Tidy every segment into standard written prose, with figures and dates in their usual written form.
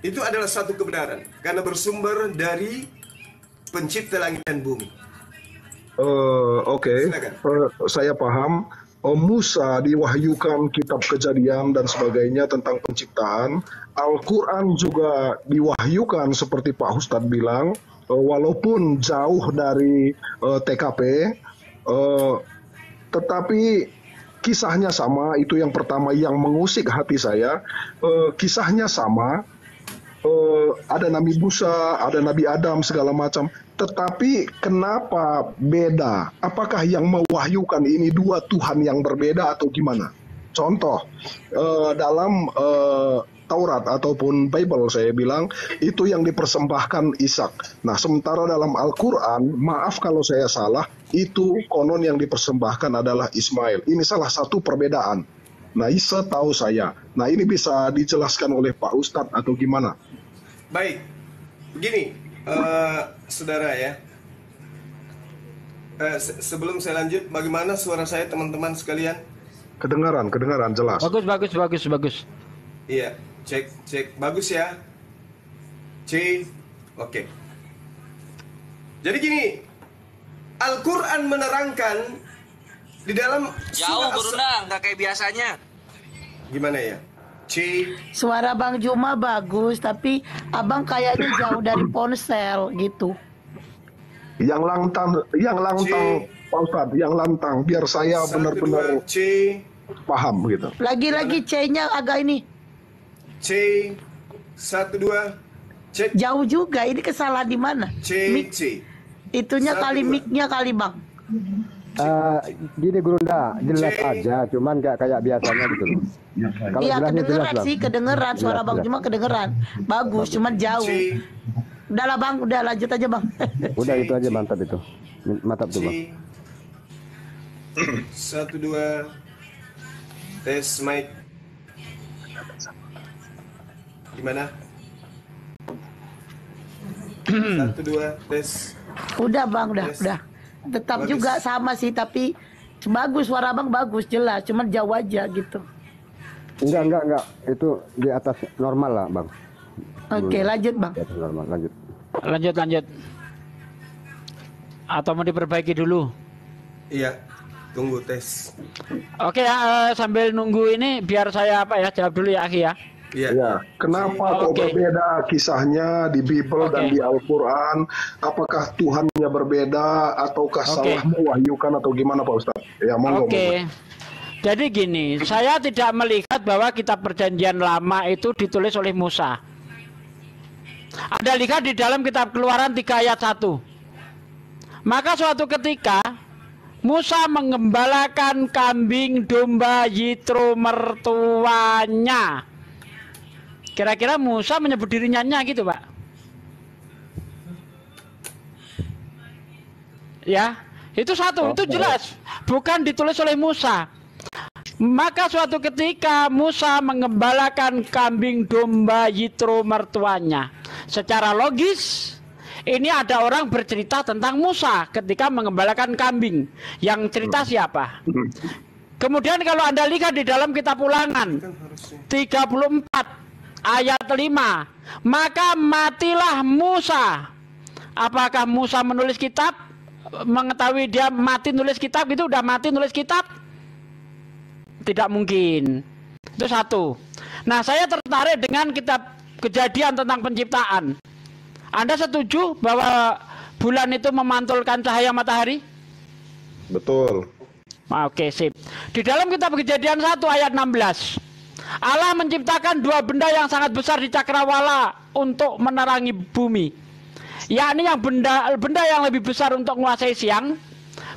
Itu adalah satu kebenaran karena bersumber dari pencipta langit dan bumi. Oke. Silakan. Saya paham. Musa diwahyukan kitab Kejadian dan sebagainya tentang penciptaan. Al-Quran juga diwahyukan seperti Pak Ustadz bilang, walaupun jauh dari TKP, tetapi kisahnya sama. Itu yang pertama yang mengusik hati saya. Kisahnya sama. Ada Nabi Musa, ada Nabi Adam, segala macam. Tetapi kenapa beda? Apakah yang mewahyukan ini dua Tuhan yang berbeda atau gimana? Contoh, dalam Taurat ataupun Bible saya bilang, itu yang dipersembahkan Ishak. Nah, sementara dalam Al-Quran, maaf kalau saya salah, itu konon yang dipersembahkan adalah Ismail. Ini salah satu perbedaan. Nah, setahu saya. Nah, ini bisa dijelaskan oleh Pak Ustadz atau gimana? Baik, begini, saudara ya. Sebelum saya lanjut, bagaimana suara saya teman-teman sekalian? Kedengaran jelas. Bagus. Iya, cek, bagus ya. Oke. Jadi gini, Al-Quran menerangkan di dalam jauh berundang, nggak kayak biasanya. Gimana ya? Suara Bang Juma bagus, tapi abang kayaknya jauh dari ponsel gitu. Yang lantang Pak Ustadz, yang lantang biar saya benar-benar paham gitu. Lagi-lagi C-nya agak ini. C 1 2 cek. Jauh juga, ini kesalahan di mana? C. Itunya 1, kali 2. mic-nya kali Bang. Gini Gurunda, jelas aja, cuman nggak kayak biasanya gitu loh. Iya kedengeran sih, kedengeran suara Bang Juma kedengeran. Bagus, cuman jauh. Udah lah Bang, udah lanjut aja Bang. Udah itu aja, mantap itu. Mantap tuh Bang. 1 2 tes mic. Gimana? 1 2 tes. Udah Bang, udah. Tetap bagus. Juga sama sih, tapi bagus suara Bang, bagus jelas, cuman jauh aja gitu. Enggak, itu di atas normal lah Bang. Oke, lanjut Bang. Di atas normal, lanjut. Atau mau diperbaiki dulu? Iya, tunggu tes. Oke ya, sambil nunggu ini biar saya jawab dulu ya Akhi ya. Iya. Kenapa kok berbeda kisahnya di Bible dan di Al-Quran? Apakah Tuhannya berbeda ataukah salah mewahyukan atau gimana Pak Ustadz? Ya, monggo. Jadi gini, saya tidak melihat bahwa kitab Perjanjian Lama itu ditulis oleh Musa. Anda lihat di dalam kitab Keluaran 3 ayat 1. Maka suatu ketika Musa mengembalakan kambing domba Yitro mertuanya. Kira-kira Musa menyebut dirinya gitu Pak? Ya, itu satu, itu jelas. Bukan ditulis oleh Musa. Maka suatu ketika Musa mengembalakan kambing domba Yitro mertuanya. Secara logis, ini ada orang bercerita tentang Musa ketika mengembalakan kambing. Yang cerita siapa? Kemudian kalau Anda lihat di dalam kitab Ulangan 34 ayat 5, maka matilah Musa. Apakah Musa menulis kitab? Mengetahui dia mati nulis kitab itu udah mati nulis kitab? Tidak mungkin. Itu satu. Nah, saya tertarik dengan kitab Kejadian tentang penciptaan. Anda setuju bahwa bulan itu memantulkan cahaya matahari? Betul. Oke, sip. Di dalam kitab Kejadian 1 ayat 16, Allah menciptakan dua benda yang sangat besar di cakrawala untuk menerangi bumi. Yakni yang benda yang lebih besar untuk menguasai siang,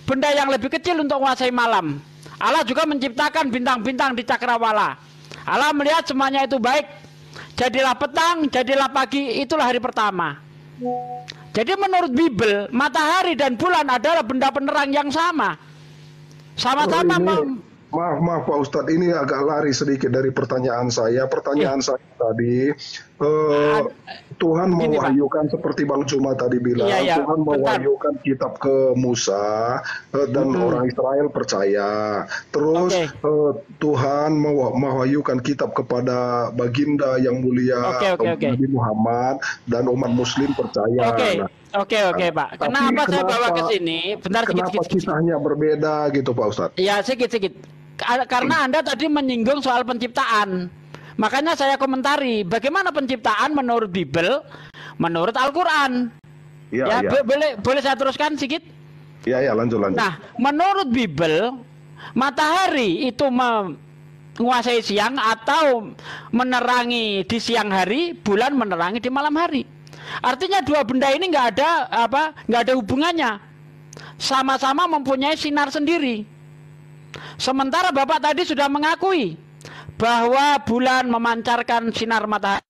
benda yang lebih kecil untuk menguasai malam. Allah juga menciptakan bintang-bintang di cakrawala. Allah melihat semuanya itu baik. Jadilah petang, jadilah pagi, itulah hari pertama. Jadi menurut Bible, matahari dan bulan adalah benda penerang yang sama. Sama-sama Maaf Pak Ustadz, ini agak lari sedikit dari pertanyaan saya. Pertanyaan saya tadi, Tuhan Gini, Pak. mewahyukan seperti Bang Cuma tadi bilang, Iya, Tuhan bentar. mewahyukan kitab ke Musa dan orang Israel percaya. Terus Tuhan mewahyukan kitab kepada baginda yang mulia Oke. Nabi Muhammad dan umat Muslim percaya. Nah, Oke, Pak. Kenapa saya bawa ke sini? Bentar kenapa sedikit. kisahnya berbeda gitu Pak Ustadz? Ya, sedikit. Karena Anda tadi menyinggung soal penciptaan. Makanya saya komentari bagaimana penciptaan menurut Bible, menurut Al-Qur'an. Ya, boleh saya teruskan sedikit? Ya, lanjut. Nah, menurut Bible, matahari itu menguasai siang atau menerangi di siang hari, bulan menerangi di malam hari. Artinya dua benda ini nggak ada hubungannya. Sama-sama mempunyai sinar sendiri. Sementara Bapak tadi sudah mengakui bahwa bulan memancarkan sinar matahari,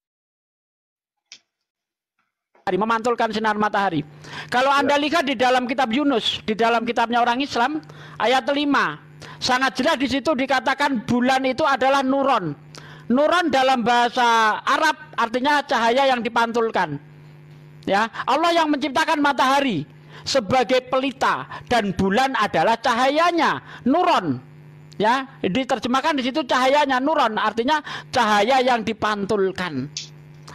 memantulkan sinar matahari. Kalau Anda lihat di dalam kitab Yunus, di dalam kitabnya orang Islam, ayat 5, sangat jelas di situ dikatakan bulan itu adalah nuron. Nuron dalam bahasa Arab artinya cahaya yang dipantulkan. Ya, Allah yang menciptakan matahari sebagai pelita dan bulan adalah cahayanya, nuron. Ya, diterjemahkan di situ cahayanya nuron, artinya cahaya yang dipantulkan.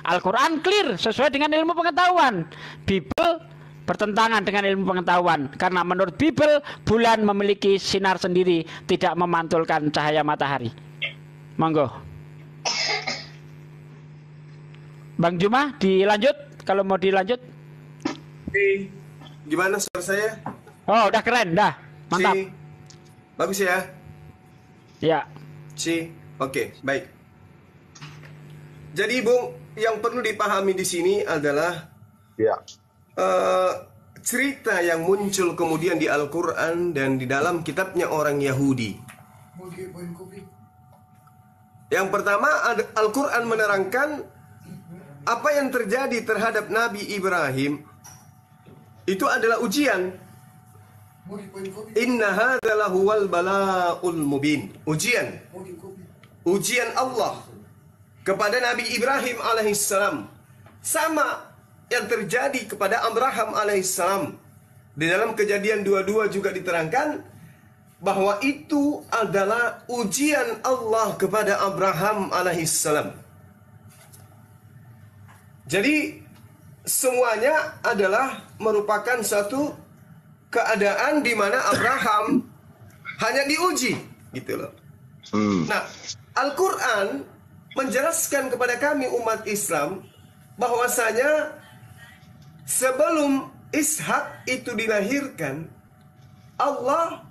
Al-Qur'an clear sesuai dengan ilmu pengetahuan. Bible bertentangan dengan ilmu pengetahuan karena menurut Bible bulan memiliki sinar sendiri, tidak memantulkan cahaya matahari. Monggo. Bang Juma dilanjut kalau mau dilanjut. Gimana suara saya? Oh, udah keren, dah. Mantap. Bagus ya? Ya. Oke, baik. Jadi, Bung, yang perlu dipahami di sini adalah cerita yang muncul kemudian di Al-Quran dan di dalam kitabnya orang Yahudi. Yang pertama, Al-Quran menerangkan apa yang terjadi terhadap Nabi Ibrahim itu adalah ujian. Inna hadza huwal bala'ul mubin. Ujian Allah kepada Nabi Ibrahim alaihissalam, sama yang terjadi kepada Abraham alaihissalam. Di dalam Kejadian 22 juga diterangkan bahwa itu adalah ujian Allah kepada Abraham alaihissalam. Jadi semuanya adalah merupakan satu keadaan di mana Abraham hanya diuji, gitu loh. Nah, Al-Quran menjelaskan kepada kami umat Islam bahwasanya sebelum Ishak itu dilahirkan, Allah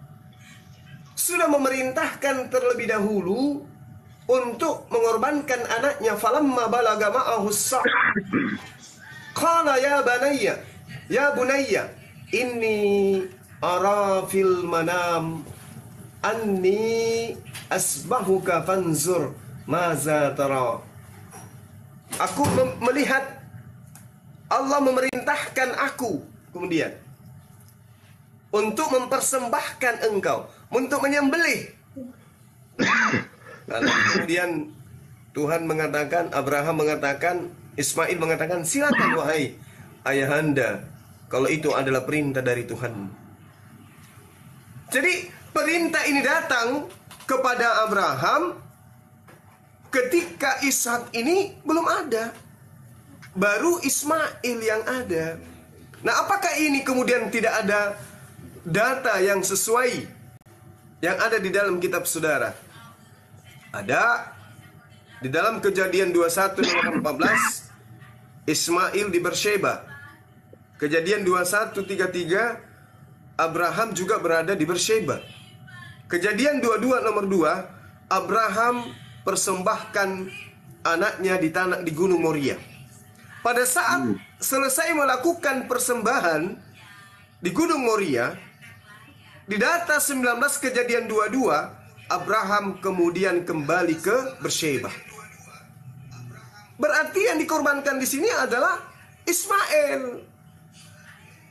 sudah memerintahkan terlebih dahulu untuk mengorbankan anaknya. Falamma balaga ma'ahu as-sa'a qala ya bunayya inni ara fil manam anni asbahuka fanzur maza tara. Aku melihat, Allah memerintahkan aku kemudian untuk mempersembahkan engkau, untuk menyembelih. Lalu kemudian Tuhan mengatakan, Abraham mengatakan, Ismail mengatakan, silakan wahai ayahanda, kalau itu adalah perintah dari Tuhan. Jadi perintah ini datang kepada Abraham ketika Ishak ini belum ada, baru Ismail yang ada. Nah, apakah ini kemudian tidak ada data yang sesuai yang ada di dalam kitab saudara? Ada. Di dalam Kejadian 21 nomor 14, Ismail di Bersheba. Kejadian 21:33, Abraham juga berada di Bersheba. Kejadian 22 nomor 2, Abraham persembahkan anaknya di Gunung Moria. Pada saat selesai melakukan persembahan di Gunung Moria, di data 19 Kejadian 22, Abraham kemudian kembali ke Bersheba. Berarti yang dikorbankan di sini adalah Ismail.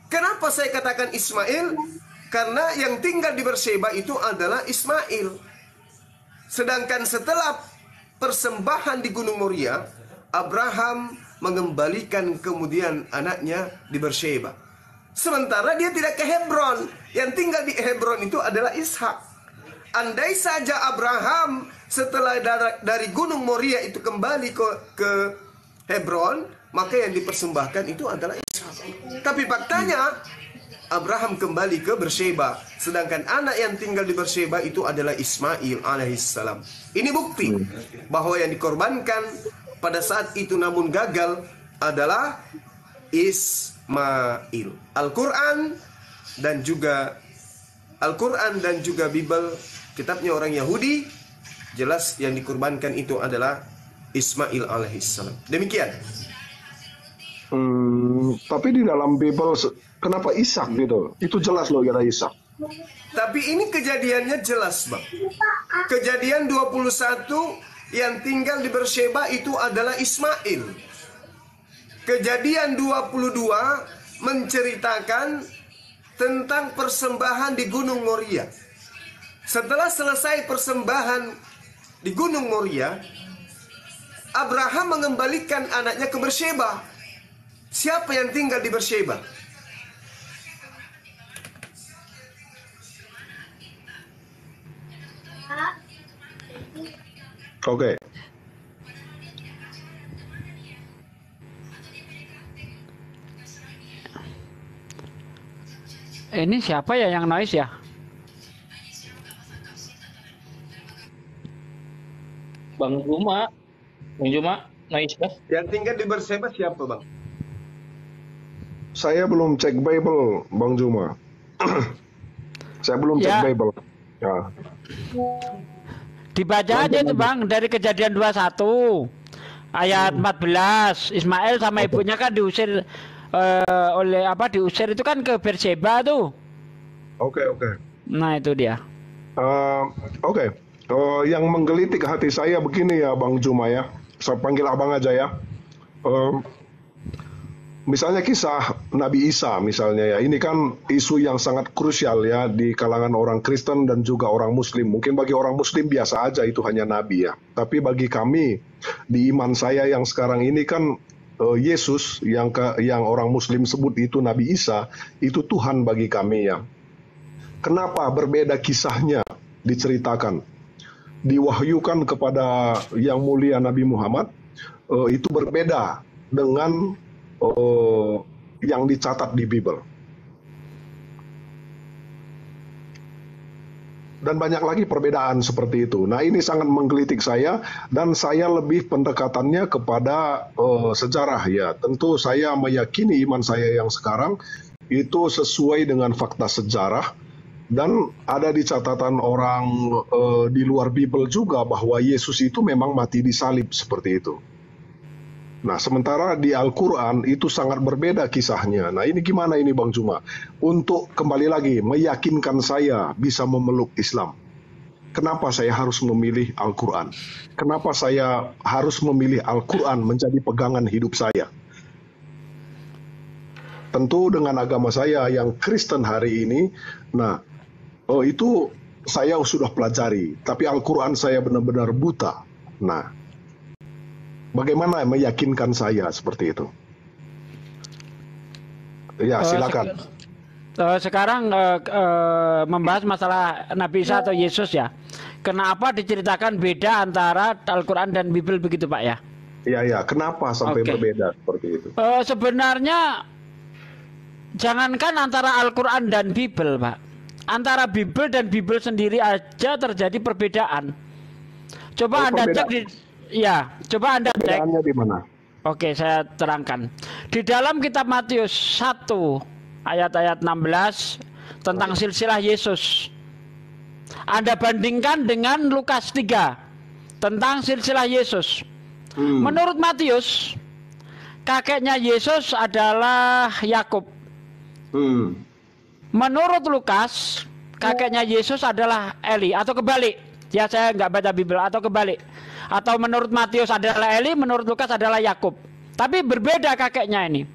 Kenapa saya katakan Ismail? Karena yang tinggal di Bersheba itu adalah Ismail. Sedangkan setelah persembahan di Gunung Moria, Abraham mengembalikan kemudian anaknya di Beersheba. Sementara dia tidak ke Hebron. Yang tinggal di Hebron itu adalah Ishak. Andai saja Abraham setelah dari Gunung Moria itu kembali ke Hebron, maka yang dipersembahkan itu adalah Ishak. Tapi faktanya Abraham kembali ke Beersheba, sedangkan anak yang tinggal di Beersheba itu adalah Ismail alaihissalam. Ini bukti bahwa yang dikorbankan pada saat itu namun gagal adalah Ismail. Al-Quran dan juga Bible, kitabnya orang Yahudi, jelas yang dikorbankan itu adalah Ismail alaihissalam. Demikian. Tapi di dalam Bible kenapa Ishak gitu? Itu jelas loh kata Ishak. Tapi ini kejadiannya jelas, Bang. Kejadian 21 yang tinggal di Beersheba itu adalah Ismail. Kejadian 22 menceritakan tentang persembahan di Gunung Moria. Setelah selesai persembahan di Gunung Moria, Abraham mengembalikan anaknya ke Beersheba. Siapa yang tinggal di Beersheba? Oke. Ini siapa ya yang noise ya? Bang Juma noise kah? Yang tinggal di Beersheba siapa, Bang? Saya belum cek Bible, Bang Juma. Saya belum cek Ya. Bible. Ya. Dibaca aja tuh Bang dari Kejadian 21 ayat 14. Ismail sama ibunya kan diusir diusir itu kan ke Beersheba tuh. Oke. Nah itu dia. Oke. Yang menggelitik hati saya begini ya Bang Juma ya. Saya panggil abang aja ya. Misalnya kisah Nabi Isa misalnya ya. Ini kan isu yang sangat krusial ya di kalangan orang Kristen dan juga orang Muslim. Mungkin bagi orang Muslim biasa aja itu hanya Nabi ya. Tapi bagi kami di iman saya yang sekarang ini kan Yesus yang orang Muslim sebut itu Nabi Isa, itu Tuhan bagi kami ya. Kenapa berbeda kisahnya diceritakan? Diwahyukan kepada yang mulia Nabi Muhammad, itu berbeda dengan yang dicatat di Bible. Dan banyak lagi perbedaan seperti itu. Nah ini sangat menggelitik saya dan saya lebih pendekatannya kepada sejarah ya. Tentu saya meyakini iman saya yang sekarang itu sesuai dengan fakta sejarah dan ada di catatan orang di luar Bible juga bahwa Yesus itu memang mati di salib seperti itu. Nah, sementara di Al-Quran itu sangat berbeda kisahnya. Nah, ini gimana ini Bang Juma? Untuk kembali lagi meyakinkan saya bisa memeluk Islam. Kenapa saya harus memilih Al-Quran? Kenapa saya harus memilih Al-Quran menjadi pegangan hidup saya? Tentu dengan agama saya yang Kristen hari ini, nah, itu saya sudah pelajari. Tapi Al-Quran saya benar-benar buta. Nah, bagaimana meyakinkan saya seperti itu? Ya, silakan. Sekarang membahas masalah Nabi Isa atau Yesus ya. Kenapa diceritakan beda antara Al-Quran dan Bible begitu Pak ya? Iya. Kenapa sampai berbeda seperti itu? Sebenarnya jangankan antara Al-Quran dan Bible Pak. Antara Bible dan Bible sendiri aja terjadi perbedaan. Coba Anda cek di... Ya, coba Anda cek. Perbedaannya di mana? Oke, saya terangkan. Di dalam kitab Matius 1 ayat-ayat 16 tentang silsilah Yesus. Anda bandingkan dengan Lukas 3 tentang silsilah Yesus. Menurut Matius, kakeknya Yesus adalah Yakub. Menurut Lukas, kakeknya Yesus adalah Eli atau kebalik. Ya, saya nggak baca Bible atau kebalik. Atau menurut Matius adalah Eli, menurut Lukas adalah Yakub. Tapi berbeda kakeknya ini.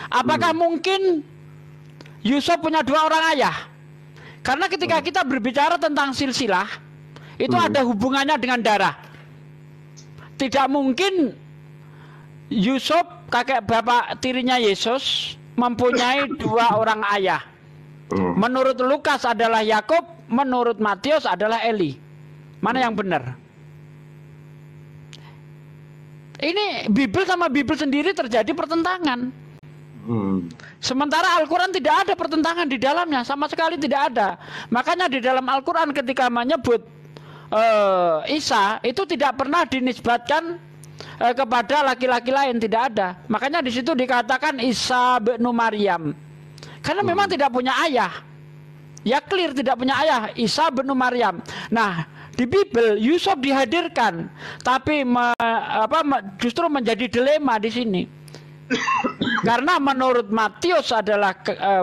Apakah mungkin Yusuf punya dua orang ayah? Karena ketika kita berbicara tentang silsilah, Itu ada hubungannya dengan darah. Tidak mungkin Yusuf, kakek bapak tirinya Yesus, mempunyai dua orang ayah. Menurut Lukas adalah Yakub, menurut Matius adalah Eli. Mana yang benar? Ini Bible sama Bible sendiri terjadi pertentangan. Sementara Al-Quran tidak ada pertentangan di dalamnya, sama sekali tidak ada. Makanya di dalam Al-Quran ketika menyebut Isa itu tidak pernah dinisbatkan kepada laki-laki lain, tidak ada. Makanya di situ dikatakan Isa bin Maryam, karena memang tidak punya ayah. Ya clear tidak punya ayah, Isa bin Maryam. Nah, di Bible Yusuf dihadirkan, tapi justru menjadi dilema di sini. Karena menurut Matius adalah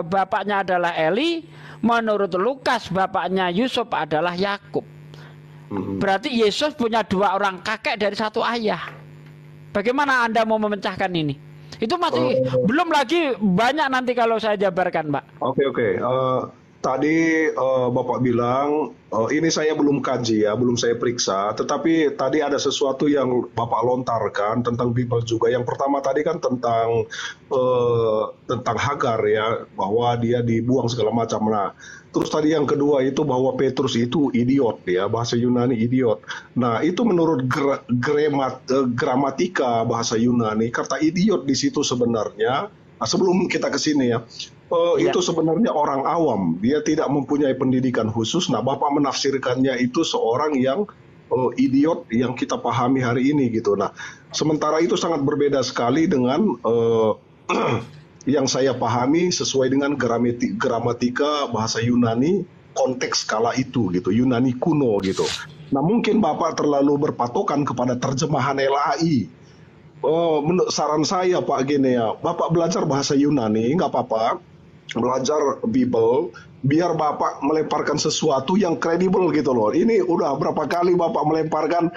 bapaknya adalah Eli, menurut Lukas bapaknya Yusuf adalah Yakub. Berarti Yesus punya dua orang kakek dari satu ayah. Bagaimana Anda mau memecahkan ini? Itu masih belum lagi banyak nanti kalau saya jabarkan, Pak. Oke. Tadi Bapak bilang ini saya belum kaji ya, belum saya periksa. Tetapi tadi ada sesuatu yang Bapak lontarkan tentang Bible juga. Yang pertama tadi kan tentang Hagar ya, bahwa dia dibuang segala macam. Nah, terus tadi yang kedua itu bahwa Petrus itu idiot ya, bahasa Yunani idiot. Nah, itu menurut gramatika bahasa Yunani, kata idiot di situ sebenarnya. Nah, sebelum kita ke sini ya, itu sebenarnya orang awam, dia tidak mempunyai pendidikan khusus. Nah, Bapak menafsirkannya itu seorang yang idiot yang kita pahami hari ini gitu. Nah, sementara itu sangat berbeda sekali dengan yang saya pahami sesuai dengan gramatika bahasa Yunani konteks kala itu gitu, Yunani kuno gitu. Nah, mungkin Bapak terlalu berpatokan kepada terjemahan LAI. Menurut saran saya Pak gini ya, Bapak belajar bahasa Yunani nggak apa-apa, belajar Bible, biar Bapak melemparkan sesuatu yang kredibel gitu loh. Ini udah berapa kali Bapak melemparkan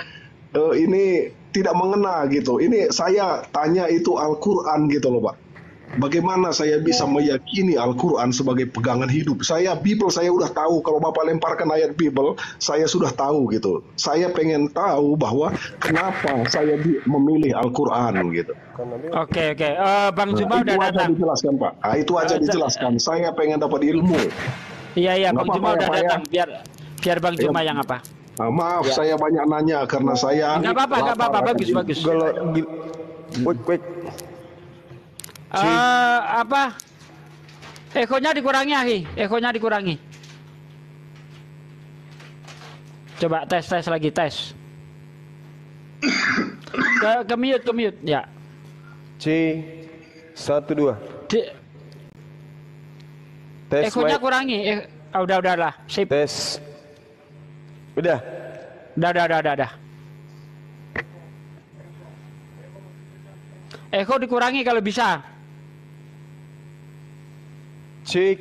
ini tidak mengena gitu. Ini saya tanya itu Al-Quran gitu loh Pak. Bagaimana saya bisa meyakini Al-Quran sebagai pegangan hidup? Bible saya udah tahu. Kalau Bapak lemparkan ayat Bible, saya sudah tahu gitu. Saya pengen tahu bahwa kenapa saya memilih Al-Quran gitu. Oke. Bang Juma udah datang. Dijelaskan Pak. Nah, itu aja dijelaskan. Saya pengen dapat ilmu. Iya, Bang Juma udah datang. Ya. Biar Bang Juma yang apa? Nah, maaf, saya banyak nanya karena saya. Nggak apa-apa. Bagus. Quick. Ekonya dikurangi, Ahi. Ekonya dikurangi. Coba tes lagi, tes. Ke mute, ya. C 1 2. Tes. Ekonya kurangi. Udah lah. Sip. Tes. Udah. Eko dikurangi kalau bisa. C.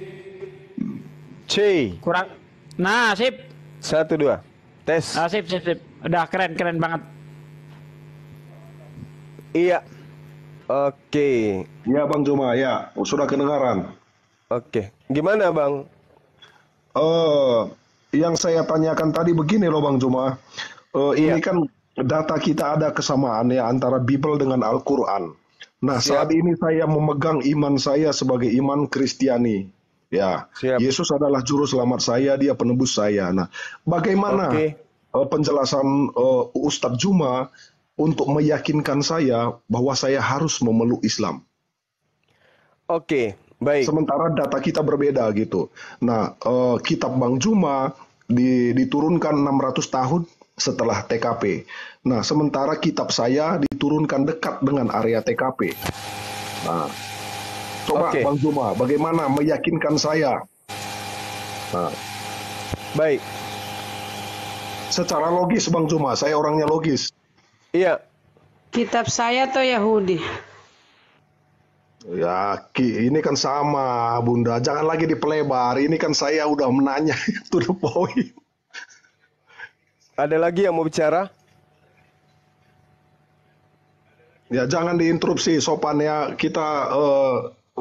Kurang. Nah, sip. 1 2. Tes. Sip. Udah keren banget. Iya. Oke. Ya Bang Juma, ya sudah kedengaran. Oke. Gimana Bang? Yang saya tanyakan tadi begini loh Bang Juma. Ini kan data kita ada kesamaan ya antara Bible dengan Al-Quran. Nah, saat ini saya memegang iman saya sebagai iman Kristiani. Ya, Yesus adalah juru selamat saya, dia penebus saya. Nah, bagaimana penjelasan Ustadz Juma untuk meyakinkan saya bahwa saya harus memeluk Islam? Oke, baik. Sementara data kita berbeda gitu. Nah, kitab Bang Juma diturunkan 600 tahun setelah TKP. Nah, sementara kitab saya diturunkan dekat dengan area TKP. Nah, coba Bang Juma, bagaimana meyakinkan saya? Nah, baik. Secara logis Bang Juma, saya orangnya logis. Iya. Kitab saya atau Yahudi? Ya, ini kan sama, Bunda. Jangan lagi dipelebar. Ini kan saya udah menanya to the point. Ada lagi yang mau bicara? Ya, jangan diinterupsi, sopan ya. Kita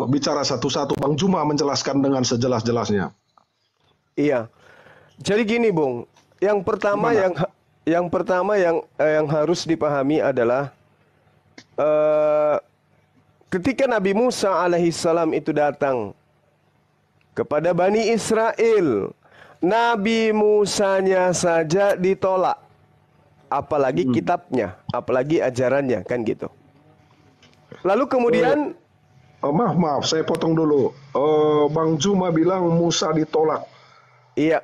bicara satu-satu. Bang Juma menjelaskan dengan sejelas-jelasnya. Iya. Jadi gini, Bung. Yang pertama yang harus dipahami adalah ketika Nabi Musa alaihissalam itu datang kepada Bani Israel, Nabi Musanya saja ditolak, apalagi kitabnya, apalagi ajarannya, kan gitu. Lalu kemudian maaf, saya potong dulu. Bang Juma bilang Musa ditolak. Iya.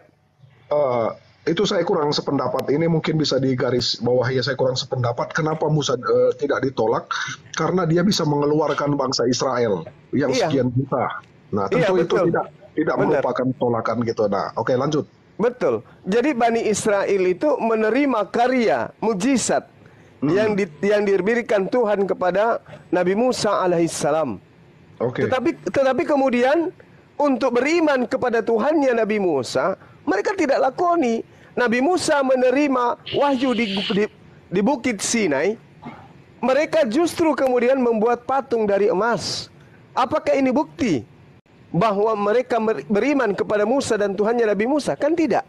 Itu saya kurang sependapat. Ini mungkin bisa digaris bawahi, saya kurang sependapat. Kenapa Musa tidak ditolak? Karena dia bisa mengeluarkan bangsa Israel yang sekian juta. Nah, tentu itu tidak merupakan tolakan gitu. Nah, oke, lanjut. Betul. Jadi Bani Israel itu menerima karya, mujizat yang diberikan Tuhan kepada Nabi Musa alaihissalam. Oke. Tetapi kemudian untuk beriman kepada Tuhannya Nabi Musa, mereka tidak lakoni. Nabi Musa menerima wahyu di Bukit Sinai. Mereka justru kemudian membuat patung dari emas. Apakah ini bukti bahwa mereka beriman kepada Musa dan Tuhannya Nabi Musa? Kan tidak.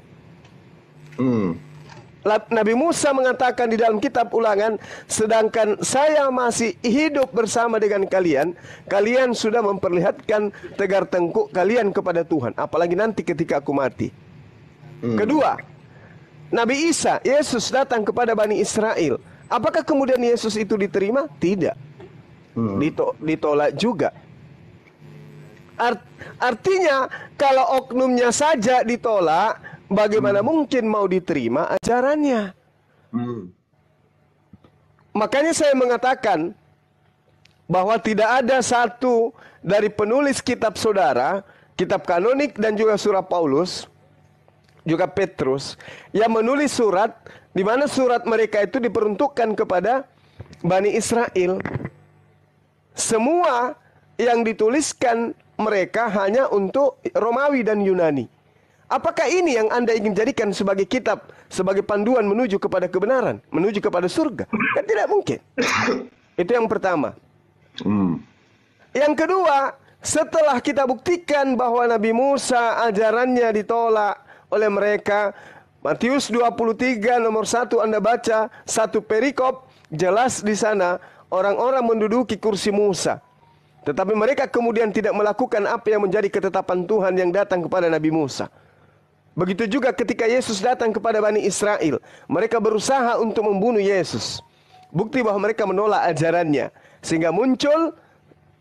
Nabi Musa mengatakan di dalam kitab Ulangan, sedangkan saya masih hidup bersama dengan kalian, kalian sudah memperlihatkan tegar tengkuk kalian kepada Tuhan, apalagi nanti ketika aku mati. Kedua, Nabi Isa, Yesus datang kepada Bani Israel. Apakah kemudian Yesus itu diterima? Tidak. Ditolak juga. Artinya kalau oknumnya saja ditolak, bagaimana mungkin mau diterima ajarannya? Makanya saya mengatakan bahwa tidak ada satu dari penulis kitab saudara, kitab kanonik dan juga surat Paulus, juga Petrus, yang menulis surat di mana surat mereka itu diperuntukkan kepada Bani Israel. Semua yang dituliskan mereka hanya untuk Romawi dan Yunani. Apakah ini yang Anda ingin jadikan sebagai kitab, sebagai panduan menuju kepada kebenaran, menuju kepada surga? Kan tidak mungkin. Itu yang pertama. Yang kedua, setelah kita buktikan bahwa Nabi Musa ajarannya ditolak oleh mereka, Matius 23 nomor 1 Anda baca, satu perikop, jelas di sana orang-orang menduduki kursi Musa. Tetapi mereka kemudian tidak melakukan apa yang menjadi ketetapan Tuhan yang datang kepada Nabi Musa. Begitu juga ketika Yesus datang kepada Bani Israel, mereka berusaha untuk membunuh Yesus. Bukti bahwa mereka menolak ajarannya. Sehingga muncul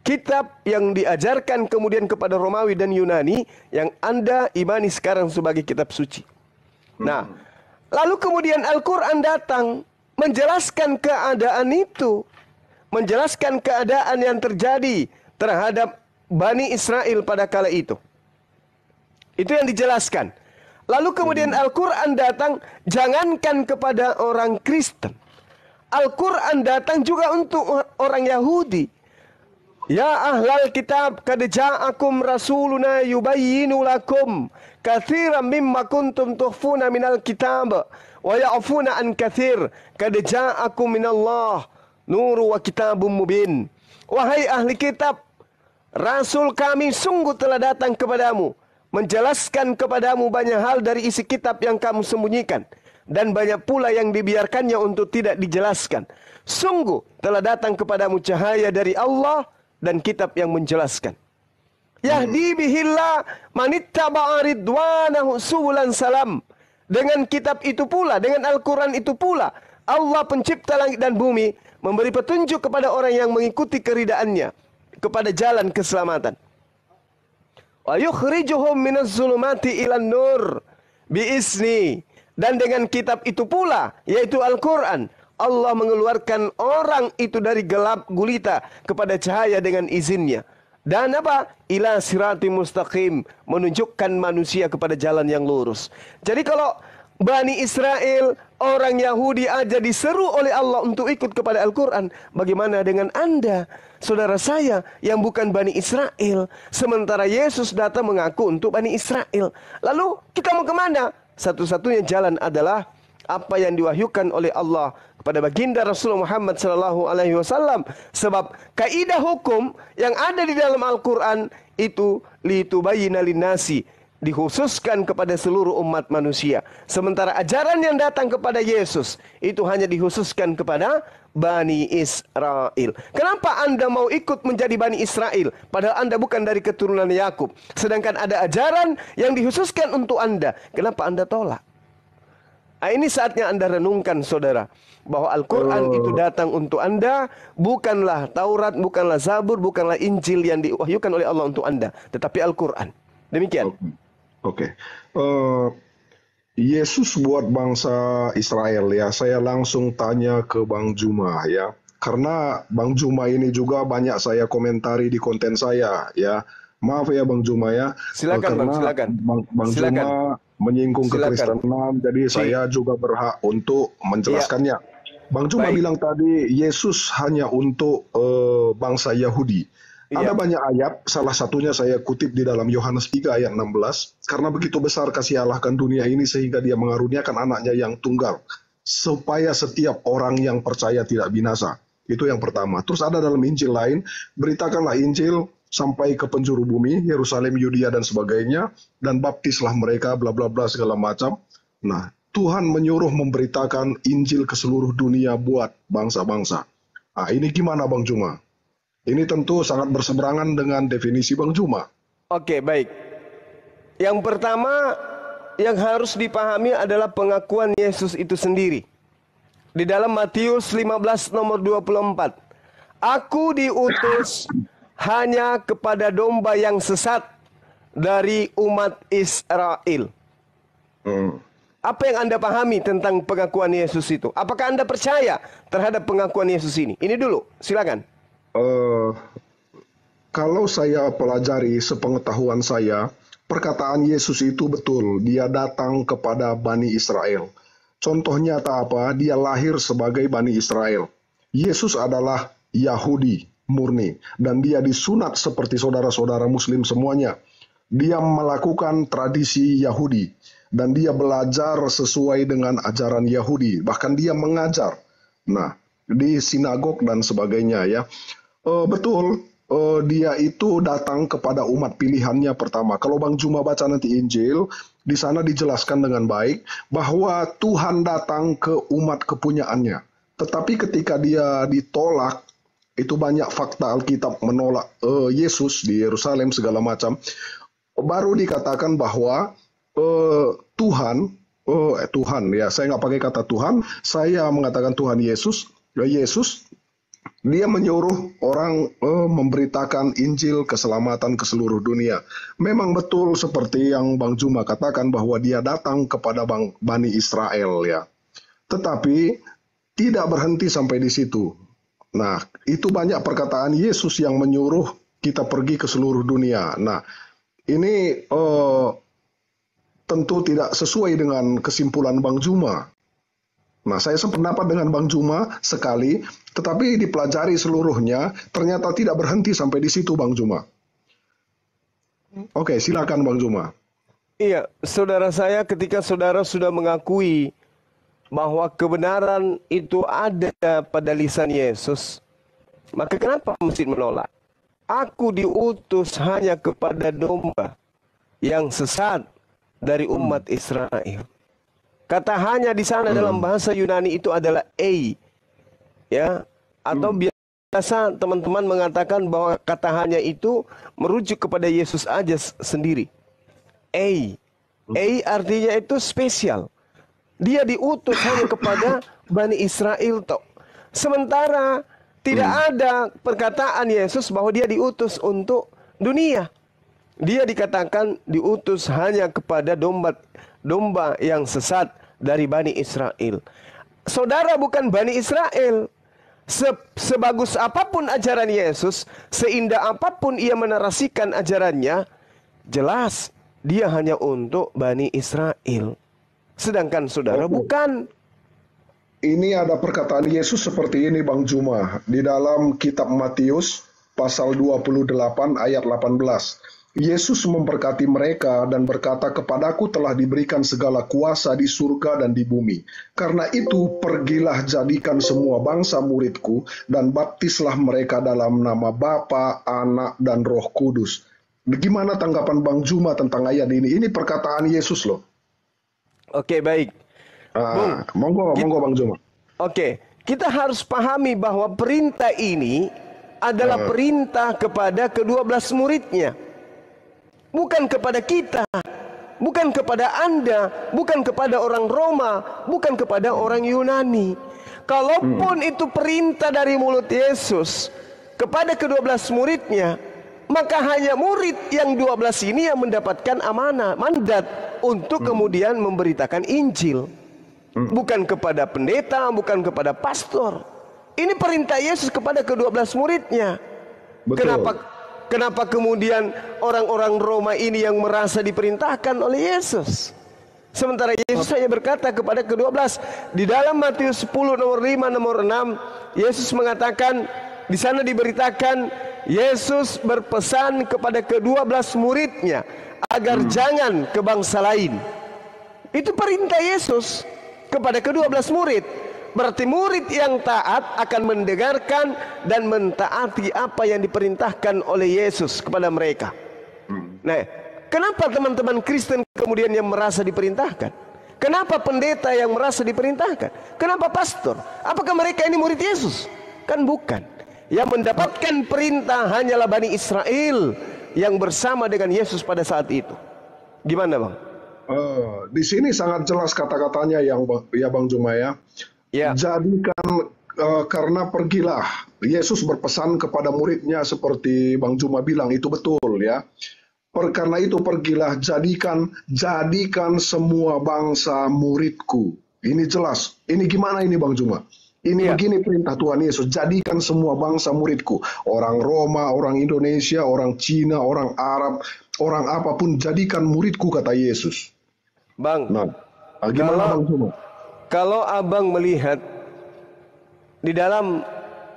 kitab yang diajarkan kemudian kepada Romawi dan Yunani yang Anda imani sekarang sebagai kitab suci. Nah, lalu kemudian Al-Quran datang menjelaskan keadaan itu. Menjelaskan keadaan yang terjadi terhadap Bani Israel pada kala itu. Itu yang dijelaskan. Lalu kemudian Al-Quran datang, jangankan kepada orang Kristen. Al-Quran datang juga untuk orang Yahudi. Ya ahlal kitab, kad ja'akum rasuluna yubayyinu lakum kathiran mimma kuntum tukhfuna minal kitab wa ya'funa an kathir, kad ja'akum minallah nuru wa kitabum mubin. Wahai ahli kitab, Rasul kami sungguh telah datang kepadamu, menjelaskan kepadamu banyak hal dari isi kitab yang kamu sembunyikan, dan banyak pula yang dibiarkannya untuk tidak dijelaskan. Sungguh telah datang kepadamu cahaya dari Allah dan kitab yang menjelaskan. Yahdi bihillah manittaba'a ridwanahu subulan salam. Dengan kitab itu pula, dengan Al-Quran itu pula, Allah pencipta langit dan bumi memberi petunjuk kepada orang yang mengikuti keridaannya kepada jalan keselamatan. Wa yukhrijuhum minaz zulumati ilan nur biizni. Dan dengan kitab itu pula, yaitu Al-Quran, Allah mengeluarkan orang itu dari gelap gulita kepada cahaya dengan izinnya. Dan apa? Ila sirati mustaqim, menunjukkan manusia kepada jalan yang lurus. Jadi kalau Bani Israel, orang Yahudi aja diseru oleh Allah untuk ikut kepada Al-Quran, bagaimana dengan Anda, saudara saya yang bukan Bani Israel, sementara Yesus datang mengaku untuk Bani Israel. Lalu kita mau kemana? Satu-satunya jalan adalah apa yang diwahyukan oleh Allah kepada baginda Rasulullah Muhammad SAW. Sebab kaidah hukum yang ada di dalam Al-Quran itu litubayyina linnasi, dikhususkan kepada seluruh umat manusia. Sementara ajaran yang datang kepada Yesus itu hanya dikhususkan kepada Bani Israel. Kenapa Anda mau ikut menjadi Bani Israel? Padahal Anda bukan dari keturunan Yakub. Sedangkan ada ajaran yang dikhususkan untuk Anda. Kenapa Anda tolak? Nah, ini saatnya Anda renungkan, saudara, bahwa Al-Quran itu datang untuk Anda, bukanlah Taurat, bukanlah Zabur, bukanlah Injil yang diwahyukan oleh Allah untuk Anda, tetapi Al-Quran. Demikian. Oke. Yesus buat bangsa Israel ya. Saya langsung tanya ke Bang Juma ya. Karena Bang Juma ini juga banyak saya komentari di konten saya ya. Maaf ya Bang Juma ya. Silakan Bang, silakan. Bang Silakan. Juma menyinggung kekristenan, jadi saya juga berhak untuk menjelaskannya. Bang Juma bilang tadi Yesus hanya untuk bangsa Yahudi. Ada banyak ayat, salah satunya saya kutip di dalam Yohanes 3 ayat 16. Karena begitu besar kasih Allah akan dunia ini sehingga dia mengaruniakan anaknya yang tunggal, supaya setiap orang yang percaya tidak binasa. Itu yang pertama. Terus ada dalam Injil lain, beritakanlah Injil sampai ke penjuru bumi, Yerusalem, Yudea dan sebagainya, dan baptislah mereka, bla bla bla segala macam. Nah, Tuhan menyuruh memberitakan Injil ke seluruh dunia buat bangsa-bangsa. Nah, ini gimana Bang Juma? Ini tentu sangat berseberangan dengan definisi Bang Juma. Oke, baik. Yang pertama yang harus dipahami adalah pengakuan Yesus itu sendiri. Di dalam Matius 15 nomor 24. Aku diutus hanya kepada domba yang sesat dari umat Israel. Apa yang Anda pahami tentang pengakuan Yesus itu? Apakah Anda percaya terhadap pengakuan Yesus ini? Ini dulu, silakan. Kalau saya pelajari sepengetahuan saya, perkataan Yesus itu betul. Dia datang kepada Bani Israel. Contoh nyata apa? Dia lahir sebagai Bani Israel. Yesus adalah Yahudi murni. Dan dia disunat seperti saudara-saudara Muslim semuanya. Dia melakukan tradisi Yahudi. Dan dia belajar sesuai dengan ajaran Yahudi. Bahkan dia mengajar. Nah, di sinagog dan sebagainya ya. Betul, dia itu datang kepada umat pilihannya pertama. Kalau Bang Juma baca nanti Injil, di sana dijelaskan dengan baik bahwa Tuhan datang ke umat kepunyaannya. Tetapi ketika dia ditolak, itu banyak fakta Alkitab menolak Yesus di Yerusalem segala macam. Baru dikatakan bahwa Tuhan ya, saya nggak pakai kata Tuhan, saya mengatakan Tuhan Yesus. Yesus dia menyuruh orang memberitakan Injil keselamatan ke seluruh dunia. Memang betul seperti yang Bang Juma katakan bahwa dia datang kepada Bani Israel ya. Tetapi tidak berhenti sampai di situ. Nah, itu banyak perkataan Yesus yang menyuruh kita pergi ke seluruh dunia. Nah, ini tentu tidak sesuai dengan kesimpulan Bang Juma. Nah, saya sependapat dengan Bang Juma sekali, tetapi dipelajari seluruhnya, ternyata tidak berhenti sampai di situ Bang Juma. Oke, silakan Bang Juma. Iya, saudara saya, ketika saudara sudah mengakui bahwa kebenaran itu ada pada lisan Yesus, maka kenapa mesti menolak? Aku diutus hanya kepada domba yang sesat dari umat Israel. Kata hanya di sana dalam bahasa Yunani itu adalah ya, atau biasa teman-teman mengatakan bahwa kata hanya itu merujuk kepada Yesus aja sendiri. Artinya itu spesial. Dia diutus hanya kepada Bani Israel toh. Sementara tidak ada perkataan Yesus bahwa dia diutus untuk dunia. Dia dikatakan diutus hanya kepada domba yang sesat dari Bani Israel. Saudara bukan Bani Israel. Sebagus apapun ajaran Yesus, seindah apapun ia menarasikan ajarannya, jelas dia hanya untuk Bani Israel. Sedangkan saudara bukan. Ini ada perkataan Yesus seperti ini Bang Juma. Di dalam kitab Matius pasal 28 ayat 18. Yesus memberkati mereka dan berkata, kepadaku telah diberikan segala kuasa di surga dan di bumi. Karena itu pergilah jadikan semua bangsa muridku dan baptislah mereka dalam nama Bapa, Anak, dan Roh Kudus. Gimana tanggapan Bang Juma tentang ayat ini? Ini perkataan Yesus loh. Oke, baik. Monggo Bang Juma. Oke, kita harus pahami bahwa perintah ini adalah perintah kepada ke-12 muridnya. Bukan kepada kita, bukan kepada Anda, bukan kepada orang Roma, bukan kepada orang Yunani. Kalaupun itu perintah dari mulut Yesus kepada ke-12 muridnya, maka hanya murid yang 12 ini yang mendapatkan amanah, mandat untuk kemudian memberitakan Injil. Bukan kepada pendeta, bukan kepada pastor. Ini perintah Yesus kepada ke-12 muridnya. Kenapa kemudian orang-orang Roma ini yang merasa diperintahkan oleh Yesus? Sementara Yesus hanya berkata kepada ke-12 di dalam Matius 10 nomor 5 nomor 6, Yesus mengatakan, di sana diberitakan Yesus berpesan kepada ke-12 muridnya agar jangan ke bangsa lain. Itu perintah Yesus kepada ke-12 murid. Berarti murid yang taat akan mendengarkan dan mentaati apa yang diperintahkan oleh Yesus kepada mereka. Nah, kenapa teman-teman Kristen kemudian yang merasa diperintahkan? Kenapa pendeta yang merasa diperintahkan? Kenapa pastor? Apakah mereka ini murid Yesus? Kan bukan. Yang mendapatkan perintah hanyalah Bani Israel yang bersama dengan Yesus pada saat itu. Gimana, Bang? Di sini sangat jelas kata-katanya yang Bang Juma ya. Jadikan karena pergilah. Yesus berpesan kepada muridnya seperti Bang Juma bilang, itu betul ya. Karena itu pergilah, jadikan semua bangsa muridku. Ini jelas. Ini gimana ini Bang Juma? Ini begini perintah Tuhan Yesus, jadikan semua bangsa muridku. Orang Roma, orang Indonesia, orang Cina, orang Arab, orang apapun, jadikan muridku, kata Yesus. Bang, gimana Bang Juma? Kalau abang melihat di dalam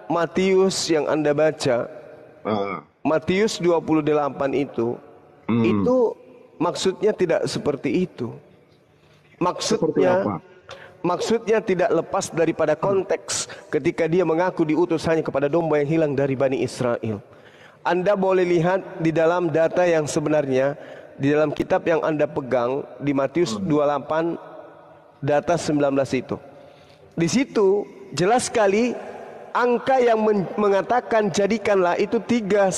Matius yang Anda baca, Matius 28 itu maksudnya tidak seperti itu. Maksudnya tidak lepas daripada konteks ketika dia mengaku diutus hanya kepada domba yang hilang dari Bani Israel. Anda boleh lihat di dalam data yang sebenarnya, di dalam kitab yang Anda pegang, di Matius 28, data 19 itu. Di situ jelas sekali angka yang mengatakan jadikanlah itu 3100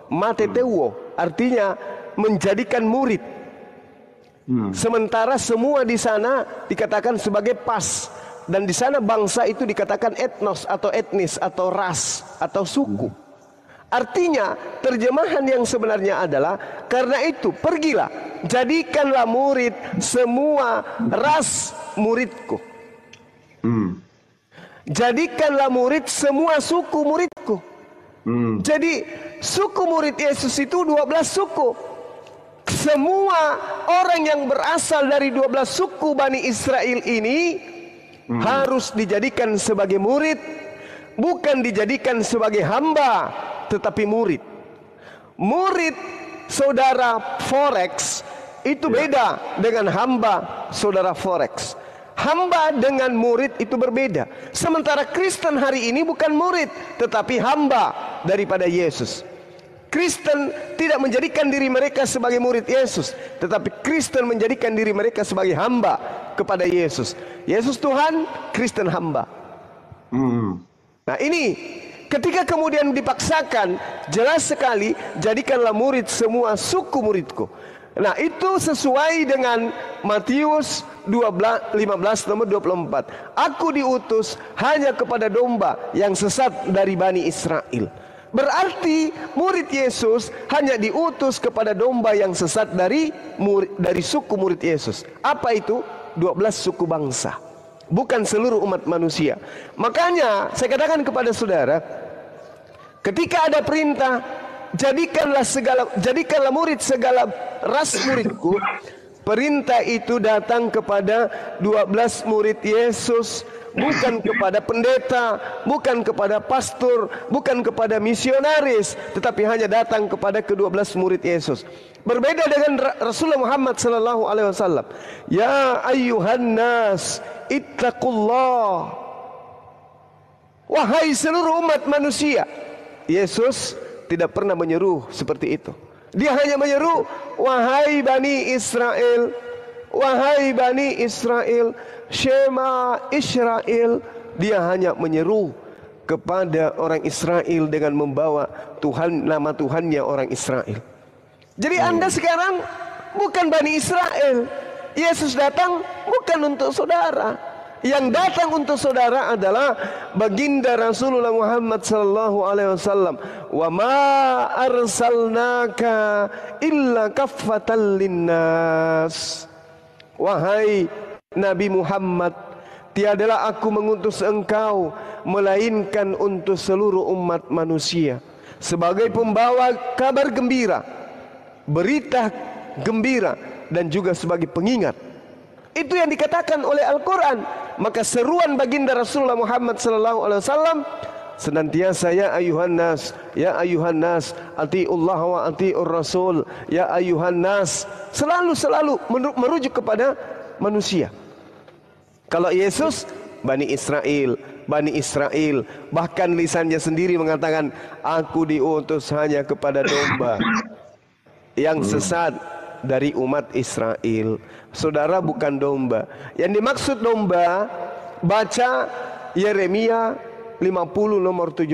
mateteuo, artinya menjadikan murid. Sementara semua di sana dikatakan sebagai pas, dan di sana bangsa itu dikatakan etnos atau etnis atau ras atau suku. Artinya terjemahan yang sebenarnya adalah karena itu pergilah, jadikanlah murid semua ras muridku. Jadikanlah murid semua suku muridku. Jadi suku murid Yesus itu 12 suku. Semua orang yang berasal dari 12 suku Bani Israel ini harus dijadikan sebagai murid, bukan dijadikan sebagai hamba, tetapi murid. Murid saudara Forex itu beda dengan hamba saudara Forex. Hamba dengan murid itu berbeda. Sementara Kristen hari ini bukan murid, tetapi hamba daripada Yesus. Kristen tidak menjadikan diri mereka sebagai murid Yesus, tetapi Kristen menjadikan diri mereka sebagai hamba kepada Yesus. Yesus Tuhan, Kristen hamba. Nah ini ketika kemudian dipaksakan, jelas sekali jadikanlah murid semua suku muridku. Nah itu sesuai dengan Matius 15 nomor 24. Aku diutus hanya kepada domba yang sesat dari Bani Israel. Berarti murid Yesus hanya diutus kepada domba yang sesat dari suku murid Yesus. Apa itu? 12 suku bangsa, bukan seluruh umat manusia. Makanya saya katakan kepada saudara, ketika ada perintah jadikanlah murid segala ras muridku, perintah itu datang kepada 12 murid Yesus, bukan kepada pendeta, bukan kepada pastor, bukan kepada misionaris, tetapi hanya datang kepada ke-12 murid Yesus. Berbeda dengan Rasulullah Muhammad sallallahu alaihi wasallam. Ya ayyuhan nas, ittaqullah. Wahai seluruh umat manusia. Yesus tidak pernah menyeru seperti itu. Dia hanya menyeru, wahai Bani Israel, wahai Bani Israel, Shema Israel. Dia hanya menyeru kepada orang Israel dengan membawa Tuhan, nama Tuhannya orang Israel. Jadi Anda sekarang bukan Bani Israel. Yesus datang bukan untuk saudara. Yang datang untuk saudara adalah baginda Rasulullah Muhammad sallallahu alaihi wasallam. Wa ma arsalnaka illa kaffatan linnas. Wahai Nabi Muhammad, tiadalah aku mengutus engkau melainkan untuk seluruh umat manusia, sebagai pembawa kabar gembira, berita gembira, dan juga sebagai pengingat. Itu yang dikatakan oleh Al-Quran. Maka seruan baginda Rasulullah Muhammad sallallahu alaihi wasallam senantiasa, ya ayuhan nas, atiullah wa atiur rasul, ya ayuhan nas, selalu merujuk kepada manusia. Kalau Yesus, Bani Israel, bahkan lisannya sendiri mengatakan, aku diutus hanya kepada domba yang sesat dari umat Israel. Saudara, bukan domba. Yang dimaksud domba, baca Yeremia 50 nomor 17.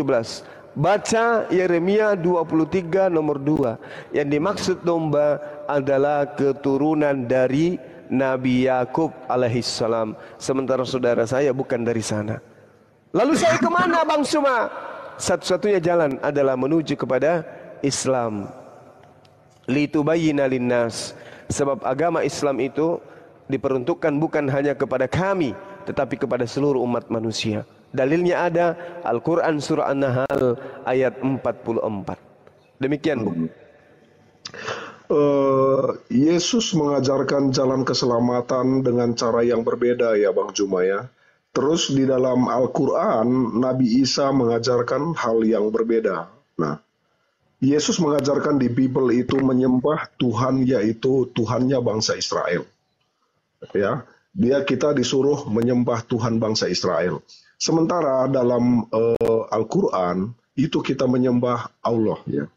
Baca Yeremia 23 nomor 2. Yang dimaksud domba adalah keturunan dari Nabi Yakub alaihissalam. Sementara saudara saya bukan dari sana. Lalu saya kemana, Bang Suma? Satu-satunya jalan adalah menuju kepada Islam. Litubayyina linnas. Sebab agama Islam itu diperuntukkan bukan hanya kepada kami, tetapi kepada seluruh umat manusia. Dalilnya ada Al-Quran surah An-Nahl ayat 44. Demikian, Bu. Yesus mengajarkan jalan keselamatan dengan cara yang berbeda ya Bang Juma ya. Terus di dalam Al-Quran Nabi Isa mengajarkan hal yang berbeda. Nah, Yesus mengajarkan di Bible itu menyembah Tuhan, yaitu Tuhannya bangsa Israel. Ya, kita disuruh menyembah Tuhan bangsa Israel. Sementara dalam Al-Quran itu kita menyembah Allah. Ya.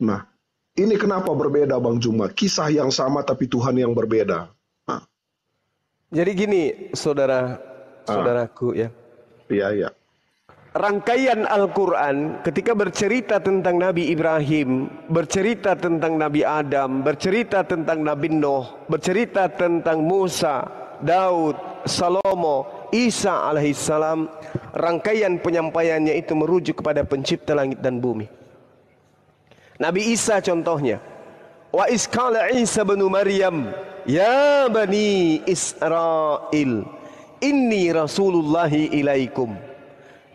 Nah, ini kenapa berbeda, Bang Juma? Kisah yang sama tapi Tuhan yang berbeda. Nah. Jadi gini, saudaraku ya. Iya. Rangkaian Al-Quran ketika bercerita tentang Nabi Ibrahim, bercerita tentang Nabi Adam, bercerita tentang Nabi Nuh, bercerita tentang Musa, Daud, Salomo, Isa alaihissalam, rangkaian penyampaiannya itu merujuk kepada pencipta langit dan bumi. Nabi Isa contohnya, wa isqala Isa bin Maryam, ya bani Israel, inni rasulullahi ilaikum.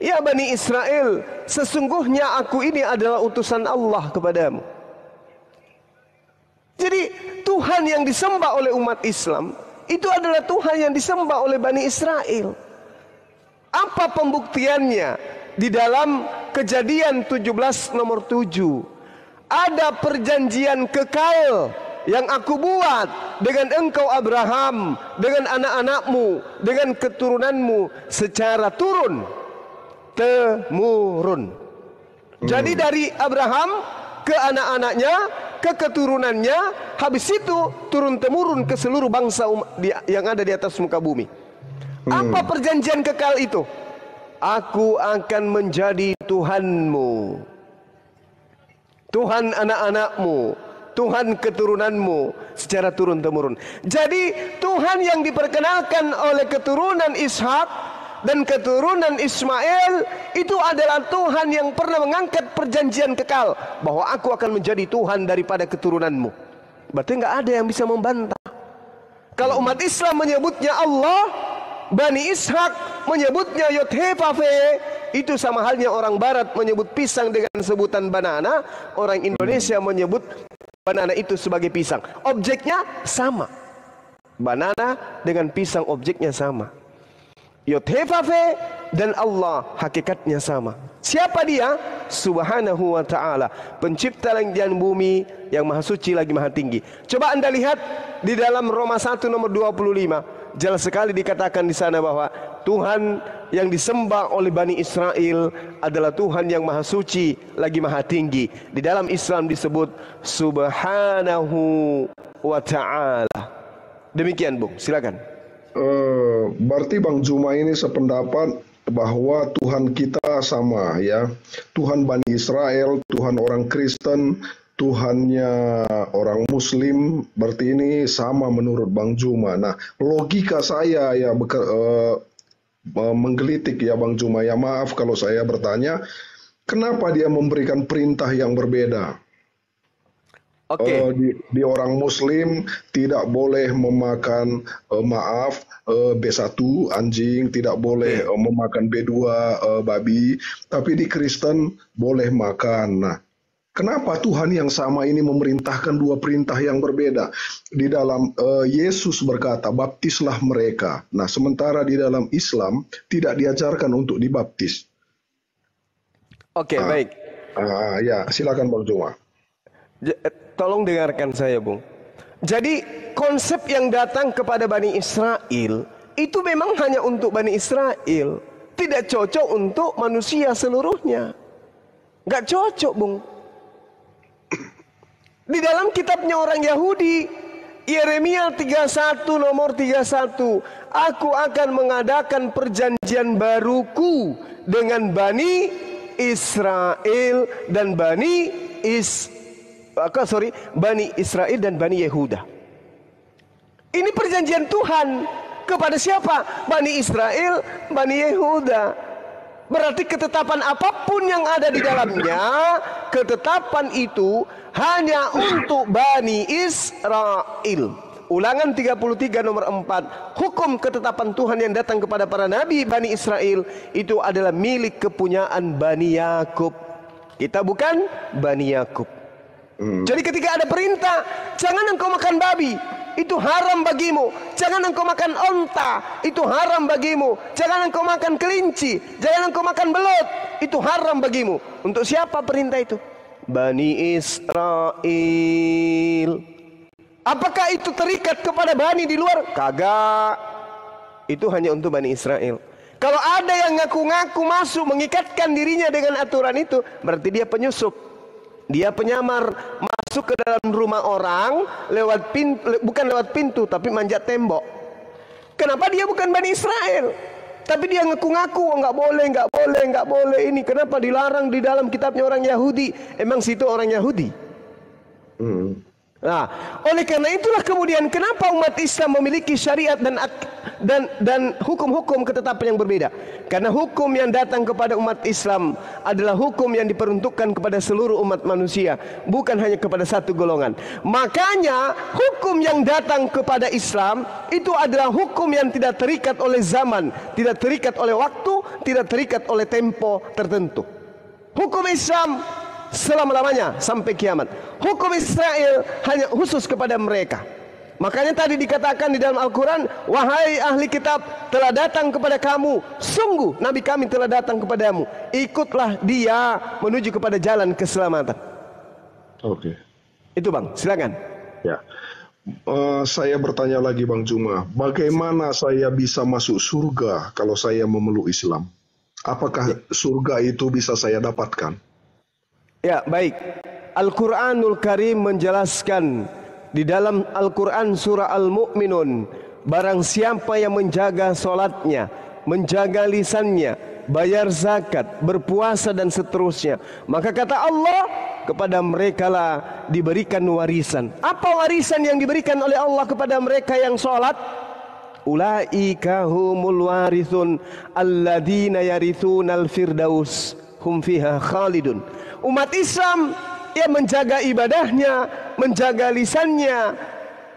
Ya Bani Israel, sesungguhnya aku ini adalah utusan Allah kepadamu. Jadi Tuhan yang disembah oleh umat Islam itu adalah Tuhan yang disembah oleh Bani Israel. Apa pembuktiannya? Di dalam Kejadian 17 nomor 7. Ada perjanjian kekal yang aku buat dengan engkau Abraham, dengan anak-anakmu, dengan keturunanmu secara temurun. Jadi dari Abraham ke anak-anaknya, ke keturunannya, habis itu turun temurun ke seluruh bangsa yang ada di atas muka bumi. Apa perjanjian kekal itu? Aku akan menjadi Tuhanmu, Tuhan anak-anakmu, Tuhan keturunanmu secara turun temurun. Jadi Tuhan yang diperkenalkan oleh keturunan Ishak dan keturunan Ismail itu adalah Tuhan yang pernah mengangkat perjanjian kekal bahwa aku akan menjadi Tuhan daripada keturunanmu. Berarti nggak ada yang bisa membantah. Kalau umat Islam menyebutnya Allah, Bani Ishak menyebutnya Yod-He-Vav-He, itu sama halnya orang Barat menyebut pisang dengan sebutan banana, orang Indonesia menyebut banana itu sebagai pisang. Objeknya sama. Banana dengan pisang objeknya sama. Yod-He-Vav-He dan Allah hakikatnya sama. Siapa dia? Subhanahu wa ta'ala, pencipta langit dan bumi, yang maha suci lagi maha tinggi. Coba Anda lihat di dalam Roma 1 nomor 25. Jelas sekali dikatakan di sana bahwa Tuhan yang disembah oleh Bani Israel adalah Tuhan yang maha suci lagi maha tinggi. Di dalam Islam disebut Subhanahu wa ta'ala. Demikian Bung, silakan. Berarti Bang Juma ini sependapat bahwa Tuhan kita sama ya. Tuhan Bani Israel, Tuhan orang Kristen, Tuhannya orang Muslim, berarti ini sama menurut Bang Juma. Nah, logika saya ya menggelitik ya Bang Juma. Ya maaf kalau saya bertanya, kenapa dia memberikan perintah yang berbeda? Di orang Muslim tidak boleh memakan B1 anjing, tidak boleh memakan B2 babi, tapi di Kristen boleh makan. Nah, kenapa Tuhan yang sama ini memerintahkan dua perintah yang berbeda? Di dalam Yesus berkata, baptislah mereka. Nah, sementara di dalam Islam tidak diajarkan untuk dibaptis. Baik. Ya, silakan Bang Juma. Tolong dengarkan saya, Bung. Jadi konsep yang datang kepada Bani Israel itu memang hanya untuk Bani Israel, tidak cocok untuk manusia seluruhnya. Nggak cocok, Bung. Di dalam kitabnya orang Yahudi, Yeremia 31 nomor 31, aku akan mengadakan perjanjian baruku dengan Bani Israel dan Bani Israel dan Bani Yehuda. Ini perjanjian Tuhan kepada siapa? Bani Israel, Bani Yehuda. Berarti ketetapan apapun yang ada di dalamnya, ketetapan itu hanya untuk Bani Israel. Ulangan 33 nomor 4. Hukum ketetapan Tuhan yang datang kepada para nabi Bani Israel itu adalah milik kepunyaan Bani Yakub. Kita bukan Bani Yakub. Jadi ketika ada perintah, jangan engkau makan babi, itu haram bagimu. Jangan engkau makan onta, itu haram bagimu. Jangan engkau makan kelinci, jangan engkau makan belut, itu haram bagimu. Untuk siapa perintah itu? Bani Israel. Apakah itu terikat kepada Bani di luar? Kagak. Itu hanya untuk Bani Israel. Kalau ada yang ngaku-ngaku masuk mengikatkan dirinya dengan aturan itu, berarti dia penyusup. Dia penyamar, masuk ke dalam rumah orang lewat pintu, bukan lewat pintu tapi manjat tembok. Kenapa dia bukan Bani Israel? Tapi dia ngaku-ngaku, nggak boleh ini. Kenapa dilarang di dalam kitabnya orang Yahudi? Emang situ orang Yahudi? Nah, oleh karena itulah kemudian kenapa umat Islam memiliki syariat dan hukum-hukum ketetapan yang berbeda. Karena hukum yang datang kepada umat Islam adalah hukum yang diperuntukkan kepada seluruh umat manusia, bukan hanya kepada satu golongan. Makanya hukum yang datang kepada Islam itu adalah hukum yang tidak terikat oleh zaman, tidak terikat oleh waktu, tidak terikat oleh tempo tertentu. Hukum Islam selama-lamanya sampai kiamat. Hukum Israel hanya khusus kepada mereka. Makanya tadi dikatakan di dalam Al-Quran, wahai ahli kitab, telah datang kepada kamu, sungguh Nabi kami telah datang kepadamu, ikutlah dia menuju kepada jalan keselamatan. Itu Bang, silakan. Ya, saya bertanya lagi Bang Juma, bagaimana saya bisa masuk surga kalau saya memeluk Islam? Apakah surga itu bisa saya dapatkan? Ya, baik. Al-Quranul Karim menjelaskan di dalam Al-Quran surah Al-Mu'minun, barang siapa yang menjaga solatnya, menjaga lisannya, bayar zakat, berpuasa dan seterusnya, maka kata Allah, kepada mereka lah diberikan warisan. Apa warisan yang diberikan oleh Allah kepada mereka yang solat? Ulaika humul warithun alladzina yarithunal firdaus hum fiha khalidun. Umat Islam yang menjaga ibadahnya, menjaga lisannya,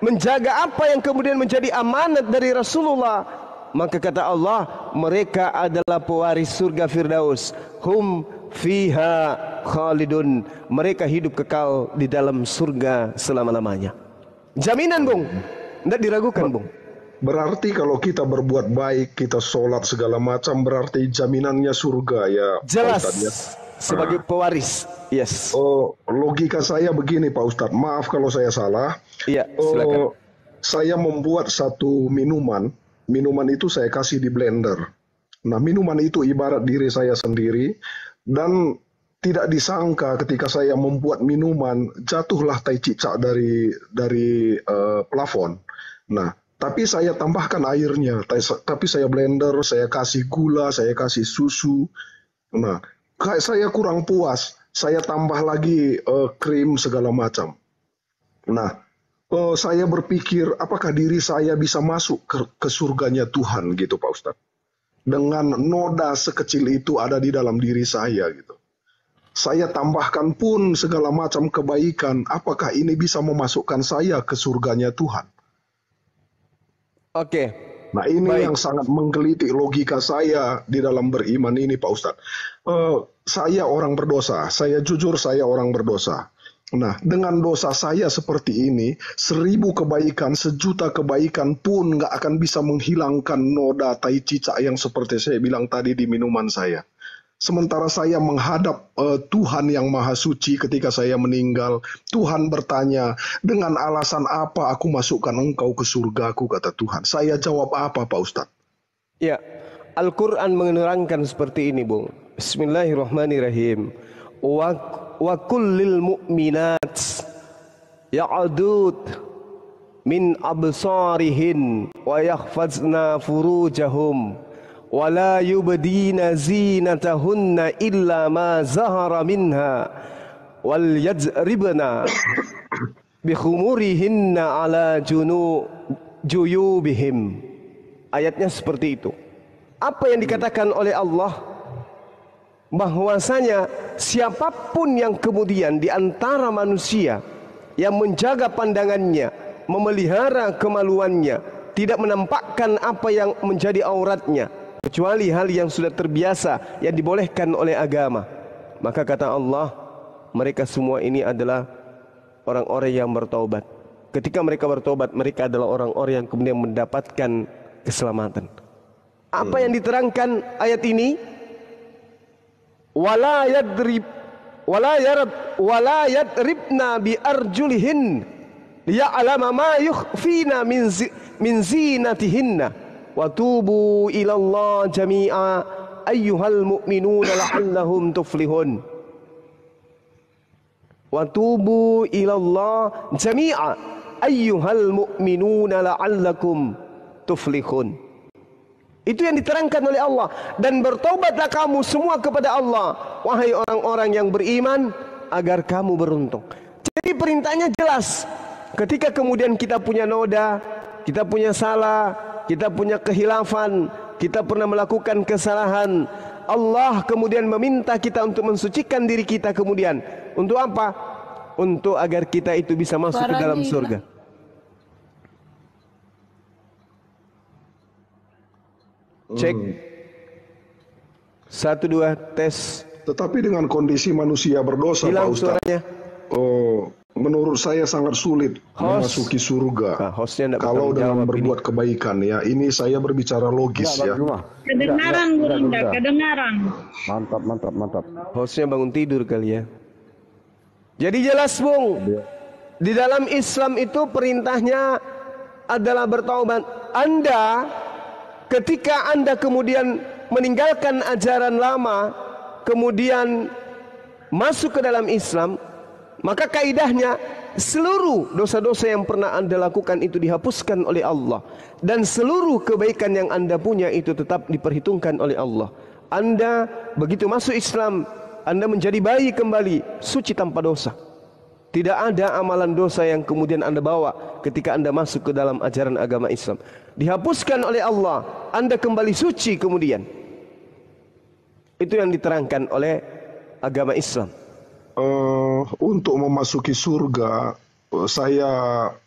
menjaga apa yang kemudian menjadi amanat dari Rasulullah, maka kata Allah, mereka adalah pewaris surga Firdaus. Hum fiha khalidun. Mereka hidup kekal di dalam surga selama-lamanya. Jaminan, Bung. Tidak diragukan, Bung. Berarti kalau kita berbuat baik, kita sholat segala macam, berarti jaminannya surga ya. Jelas. Pak Ustadz, ya? Sebagai pewaris. Yes. Logika saya begini Pak Ustadz, maaf kalau saya salah. Iya, silakan. Saya membuat satu minuman minuman itu saya kasih di blender. Nah, minuman itu ibarat diri saya sendiri, dan tidak disangka ketika saya membuat minuman, jatuhlah tai cicak dari plafon. Nah, tapi saya tambahkan airnya, tapi saya blender, saya kasih gula, saya kasih susu. Nah, saya kurang puas, saya tambah lagi krim segala macam. Nah, saya berpikir apakah diri saya bisa masuk ke surganya Tuhan gitu Pak Ustadz. Dengan noda sekecil itu ada di dalam diri saya gitu. Saya tambahkan pun segala macam kebaikan, apakah ini bisa memasukkan saya ke surganya Tuhan? Oke. Nah, ini yang sangat menggelitik logika saya di dalam beriman ini Pak Ustadz. Saya orang berdosa, saya jujur saya orang berdosa. Nah, dengan dosa saya seperti ini, 1000 kebaikan, 1.000.000 kebaikan pun nggak akan bisa menghilangkan noda tai cicak yang seperti saya bilang tadi di minuman saya. Sementara saya menghadap Tuhan yang Maha Suci ketika saya meninggal, Tuhan bertanya, dengan alasan apa aku masukkan engkau ke surgaku, kata Tuhan. Saya jawab apa Pak Ustadz? Ya, Al-Quran menerangkan seperti ini, Bung. Bismillahirrahmanirrahim. Wa kullil mu'minat ya'udud min absarihin wa yakhfazna furujahum wa la yubdina zinatahunna illa ma zahara minha wal yajribna bi khumurihinna ala juyubihim. Ayatnya seperti itu. Apa yang dikatakan oleh Allah? Bahwasanya siapapun yang kemudian di antara manusia yang menjaga pandangannya, memelihara kemaluannya, tidak menampakkan apa yang menjadi auratnya, kecuali hal yang sudah terbiasa yang dibolehkan oleh agama, maka kata Allah, mereka semua ini adalah orang-orang yang bertaubat. Ketika mereka bertobat, mereka adalah orang-orang yang kemudian mendapatkan keselamatan. Apa yang diterangkan ayat ini? Wala yadribna bi arjulihin liya'lama ma yukhfina min zinatihinna wa tubu ila Allah jami'a ayyuhal mu'minuna la'allahum tuflihun. Wa tubu ila Allah jami'a ayyuhal mu'minuna la'allakum tuflihun. Itu yang diterangkan oleh Allah. Dan bertobatlah kamu semua kepada Allah, wahai orang-orang yang beriman, agar kamu beruntung. Jadi perintahnya jelas. Ketika kemudian kita punya noda, kita punya salah, kita punya kehilafan, kita pernah melakukan kesalahan, Allah kemudian meminta kita untuk mensucikan diri kita kemudian. Untuk apa? Untuk agar kita itu bisa masuk ke dalam surga. Cek 1 2 tes. Tetapi dengan kondisi manusia berdosa, Pak Ustadz, menurut saya sangat sulit memasuki surga kalau dalam berbuat kebaikan. Ya, ini saya berbicara logis ya. Kedengaran Gurunda, kedengaran. Mantap. Hostnya bangun tidur kali ya. Jadi jelas Bung, di dalam Islam itu perintahnya adalah bertaubat. Ketika Anda kemudian meninggalkan ajaran lama, kemudian masuk ke dalam Islam, maka kaidahnya seluruh dosa-dosa yang pernah Anda lakukan itu dihapuskan oleh Allah, dan seluruh kebaikan yang Anda punya itu tetap diperhitungkan oleh Allah. Anda begitu masuk Islam, Anda menjadi bayi kembali, suci tanpa dosa. Tidak ada amalan dosa yang kemudian Anda bawa ketika Anda masuk ke dalam ajaran agama Islam. Dihapuskan oleh Allah, Anda kembali suci kemudian. Itu yang diterangkan oleh agama Islam. Untuk memasuki surga, saya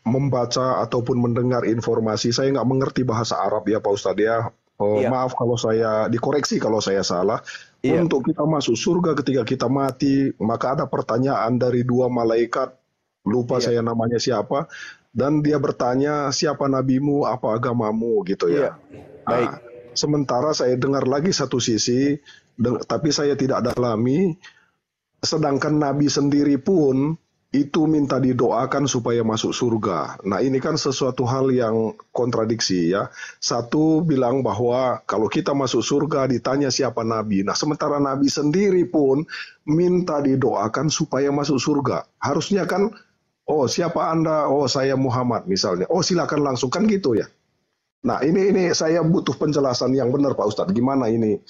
membaca ataupun mendengar informasi, saya nggak mengerti bahasa Arab ya Pak Ustadz ya. Maaf kalau saya dikoreksi kalau saya salah. Untuk kita masuk surga ketika kita mati, maka ada pertanyaan dari 2 malaikat, lupa saya namanya siapa, dan dia bertanya, siapa nabimu, apa agamamu gitu ya. Baik. Nah, sementara saya dengar lagi satu sisi, tapi saya tidak dalami, sedangkan nabi sendiri pun itu minta didoakan supaya masuk surga. Nah, ini kan sesuatu hal yang kontradiksi ya. Satu bilang bahwa kalau kita masuk surga ditanya siapa nabi. Nah, sementara nabi sendiri pun minta didoakan supaya masuk surga. Harusnya kan, oh siapa Anda? Oh saya Muhammad misalnya. Oh silakan langsung, kan gitu ya. Nah, ini saya butuh penjelasan yang benar Pak Ustadz. Gimana ini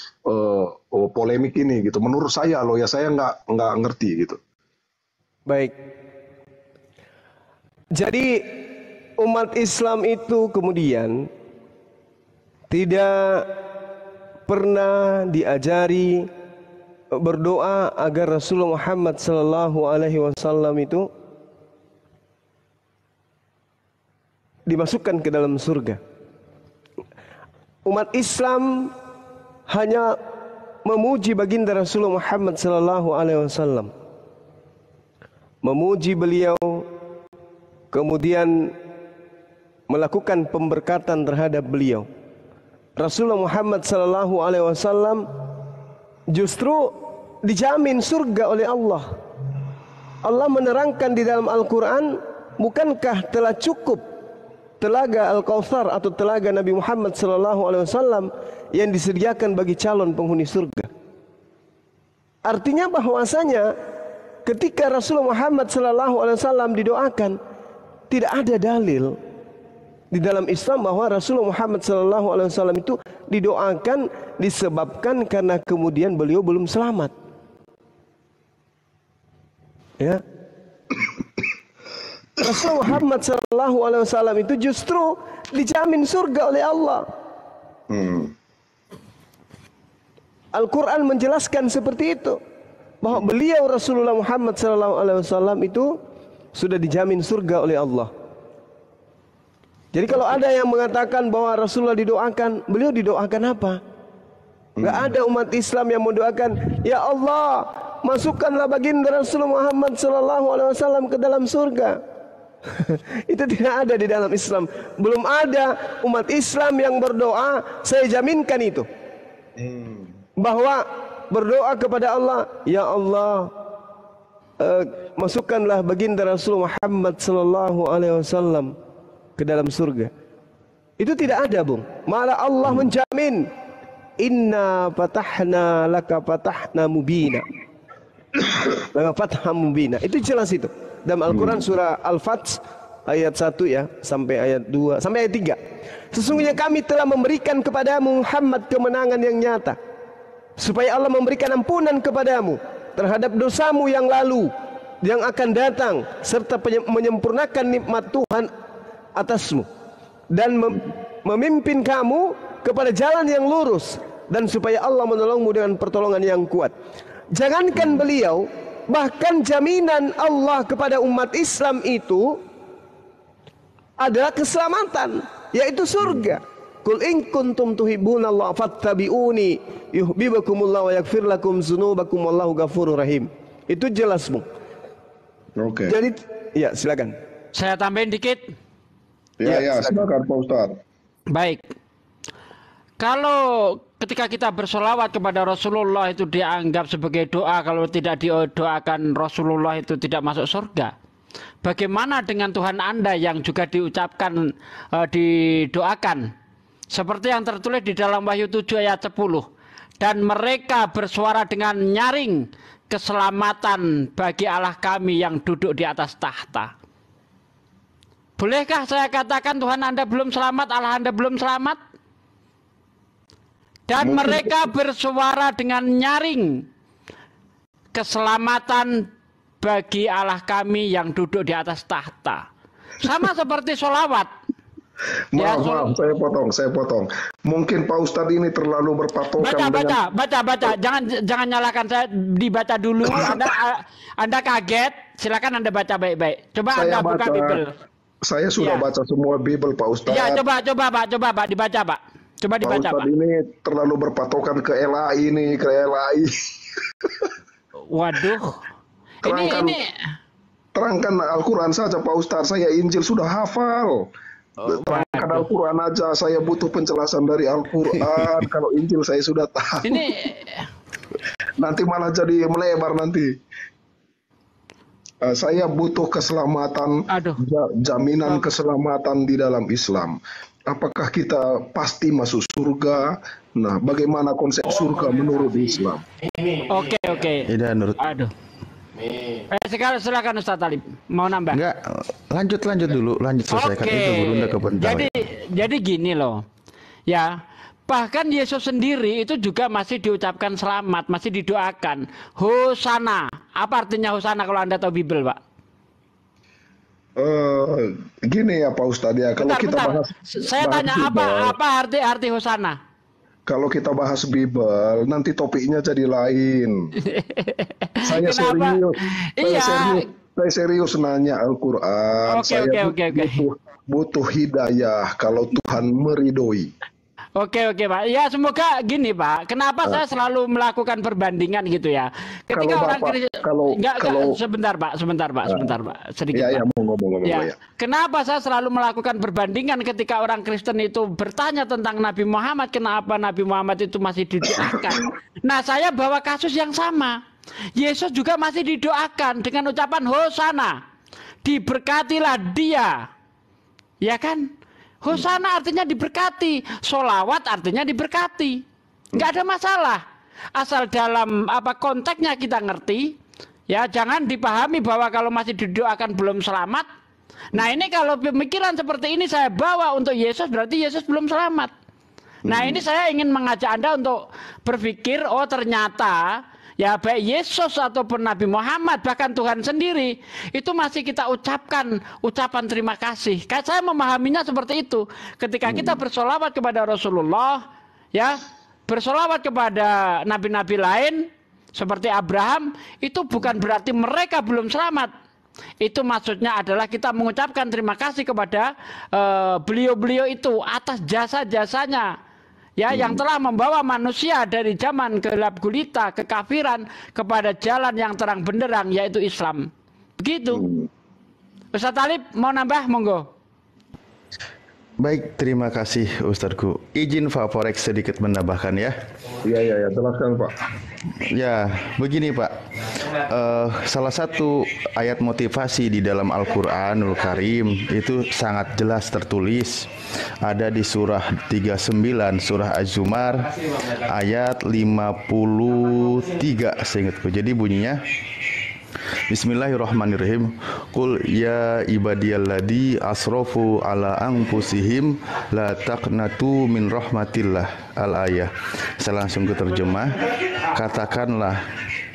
polemik ini gitu. Menurut saya loh ya, saya nggak ngerti gitu. Baik. Jadi umat Islam itu kemudian tidak pernah diajari berdoa agar Rasulullah Muhammad sallallahu alaihi wasallam itu dimasukkan ke dalam surga. Umat Islam hanya memuji baginda Rasulullah Muhammad sallallahu alaihi wasallam. Memuji beliau, kemudian melakukan pemberkatan terhadap beliau. Rasulullah Muhammad sallallahu alaihi wasallam justru dijamin surga oleh Allah. Allah menerangkan di dalam Al-Quran, bukankah telah cukup telaga Al-Kautsar atau telaga Nabi Muhammad sallallahu alaihi wasallam yang disediakan bagi calon penghuni surga. Artinya bahwasanya ketika Rasulullah Muhammad sallallahu alaihi wasallam didoakan, tidak ada dalil di dalam Islam bahwa Rasulullah Muhammad sallallahu alaihi wasallam itu didoakan disebabkan karena kemudian beliau belum selamat. Ya. Rasulullah Muhammad sallallahu alaihi wasallam itu justru dijamin surga oleh Allah. Al-Quran menjelaskan seperti itu, bahwa beliau Rasulullah Muhammad SAW itu sudah dijamin surga oleh Allah. Jadi kalau ada yang mengatakan bahwa Rasulullah didoakan, beliau didoakan apa? Gak ada umat Islam yang mendoakan, ya Allah, masukkanlah baginda Rasulullah Muhammad SAW ke dalam surga. Itu tidak ada di dalam Islam. Belum ada umat Islam yang berdoa, saya jaminkan itu, bahwa berdoa kepada Allah, ya Allah, masukkanlah baginda Rasul Muhammad sallallahu alaihi wasallam ke dalam surga. Itu tidak ada, Bung. Malah Allah menjamin, inna fatahna laka fatahna mubina. Laka fatham mubina. Itu jelas itu. Dalam Al-Quran surah Al-Fath ayat 1 ya, sampai ayat 2, sampai ayat 3. Sesungguhnya kami telah memberikan kepadamu Muhammad kemenangan yang nyata, supaya Allah memberikan ampunan kepadamu terhadap dosamu yang lalu, yang akan datang, serta menyempurnakan nikmat Tuhan atasmu, dan memimpin kamu kepada jalan yang lurus, dan supaya Allah menolongmu dengan pertolongan yang kuat. Jangankan beliau, bahkan jaminan Allah kepada umat Islam itu adalah keselamatan, yaitu surga. Qul in kuntum tuhibbunallaha fattabi'uni yuhibbukumullah wa yaghfir lakum dzunubakum wallahu ghafurur rahim. Itu jelas, Bung. Oke. Jadi, ya silakan. Saya tambahin dikit. Ya, silakan Pak Ustaz. Baik. Kalau ketika kita bersolawat kepada Rasulullah itu dianggap sebagai doa, kalau tidak didoakan Rasulullah itu tidak masuk surga. Bagaimana dengan Tuhan Anda yang juga diucapkan, didoakan? Seperti yang tertulis di dalam Wahyu 7 ayat 10. Dan mereka bersuara dengan nyaring, keselamatan bagi Allah kami yang duduk di atas tahta. Bolehkah saya katakan Tuhan Anda belum selamat, Allah Anda belum selamat? Dan mereka bersuara dengan nyaring, keselamatan bagi Allah kami yang duduk di atas tahta. Sama seperti sholawat. Maaf, saya potong. Mungkin Pak Ustadz ini terlalu berpatokan baca. Jangan nyalakan saya, dibaca dulu. Anda kaget, silakan Anda baca baik-baik. Coba Anda buka Bible. Saya sudah baca semua Bible, Pak Ustadz. Ya, coba Pak, dibaca, Pak. Coba dibaca, Pak. Ustadz ini terlalu berpatokan ke LAI ini, ke LAI. Waduh. Terangkan Al-Quran saja, Pak Ustadz. Saya Injil sudah hafal. Terangkan Al-Quran aja, saya butuh penjelasan dari Al-Quran. Kalau Injil saya sudah tahu. Nanti malah jadi melebar nanti. Saya butuh keselamatan, jaminan keselamatan di dalam Islam. Apakah kita pasti masuk surga? Nah, bagaimana konsep surga menurut Islam? Oke. Aduh. Sekarang silakan Ustaz Talib. Mau nambah? Enggak, lanjut dulu, selesaikan itu Gurunda kebentar. Jadi gini loh. Ya, bahkan Yesus sendiri itu juga masih diucapkan selamat, masih didoakan. Hosana. Apa artinya Hosana kalau Anda tahu Bible, Pak? Gini ya Pak Ustadz ya, kalau kita bahas, saya tanya Bible, apa arti Hosana? Kalau kita bahas Bible, nanti topiknya jadi lain. Saya serius nanya Al-Quran. Saya butuh hidayah kalau Tuhan meridoi. Oke Pak. Ya semoga gini Pak. Kenapa saya selalu melakukan perbandingan gitu ya? Ketika orang sebentar Pak. Sedikit. Ya, ngomong. Ya. Kenapa saya selalu melakukan perbandingan ketika orang Kristen itu bertanya tentang Nabi Muhammad, kenapa Nabi Muhammad itu masih didoakan? Nah, saya bawa kasus yang sama. Yesus juga masih didoakan dengan ucapan Hosana. Diberkatilah dia. Ya kan? Hosana artinya diberkati, sholawat artinya diberkati, nggak ada masalah, asal dalam konteksnya kita ngerti, ya jangan dipahami bahwa kalau masih didoakan belum selamat. Nah ini kalau pemikiran seperti ini saya bawa untuk Yesus, berarti Yesus belum selamat. Nah ini saya ingin mengajak Anda untuk berpikir, oh ternyata ya baik Yesus ataupun Nabi Muhammad, bahkan Tuhan sendiri, itu masih kita ucapkan ucapan terima kasih. Saya memahaminya seperti itu. Ketika kita bersolawat kepada Rasulullah, ya bersolawat kepada nabi-nabi lain seperti Abraham, itu bukan berarti mereka belum selamat. Itu maksudnya adalah kita mengucapkan terima kasih kepada beliau-beliau itu atas jasa-jasanya. Ya, yang telah membawa manusia dari zaman gelap gulita, kekafiran, kepada jalan yang terang benderang, yaitu Islam. Begitu. Ustaz Talib, mau nambah? Monggo. Baik, terima kasih Ustadku. Izin Favorek sedikit menambahkan ya. Iya, jelaskan Pak. Ya, begini Pak. Salah satu ayat motivasi di dalam Al-Quranul Karim itu sangat jelas tertulis. Ada di surah 39, surah Az-Zumar, ayat 53 seingatku. Jadi bunyinya, Bismillahirrahmanirrahim. Qul ya ibadiyalladzi asrafu ala anfusihim la taqnatu min rahmatillah. Al-ayah. Saya langsung ke terjemah. Katakanlah.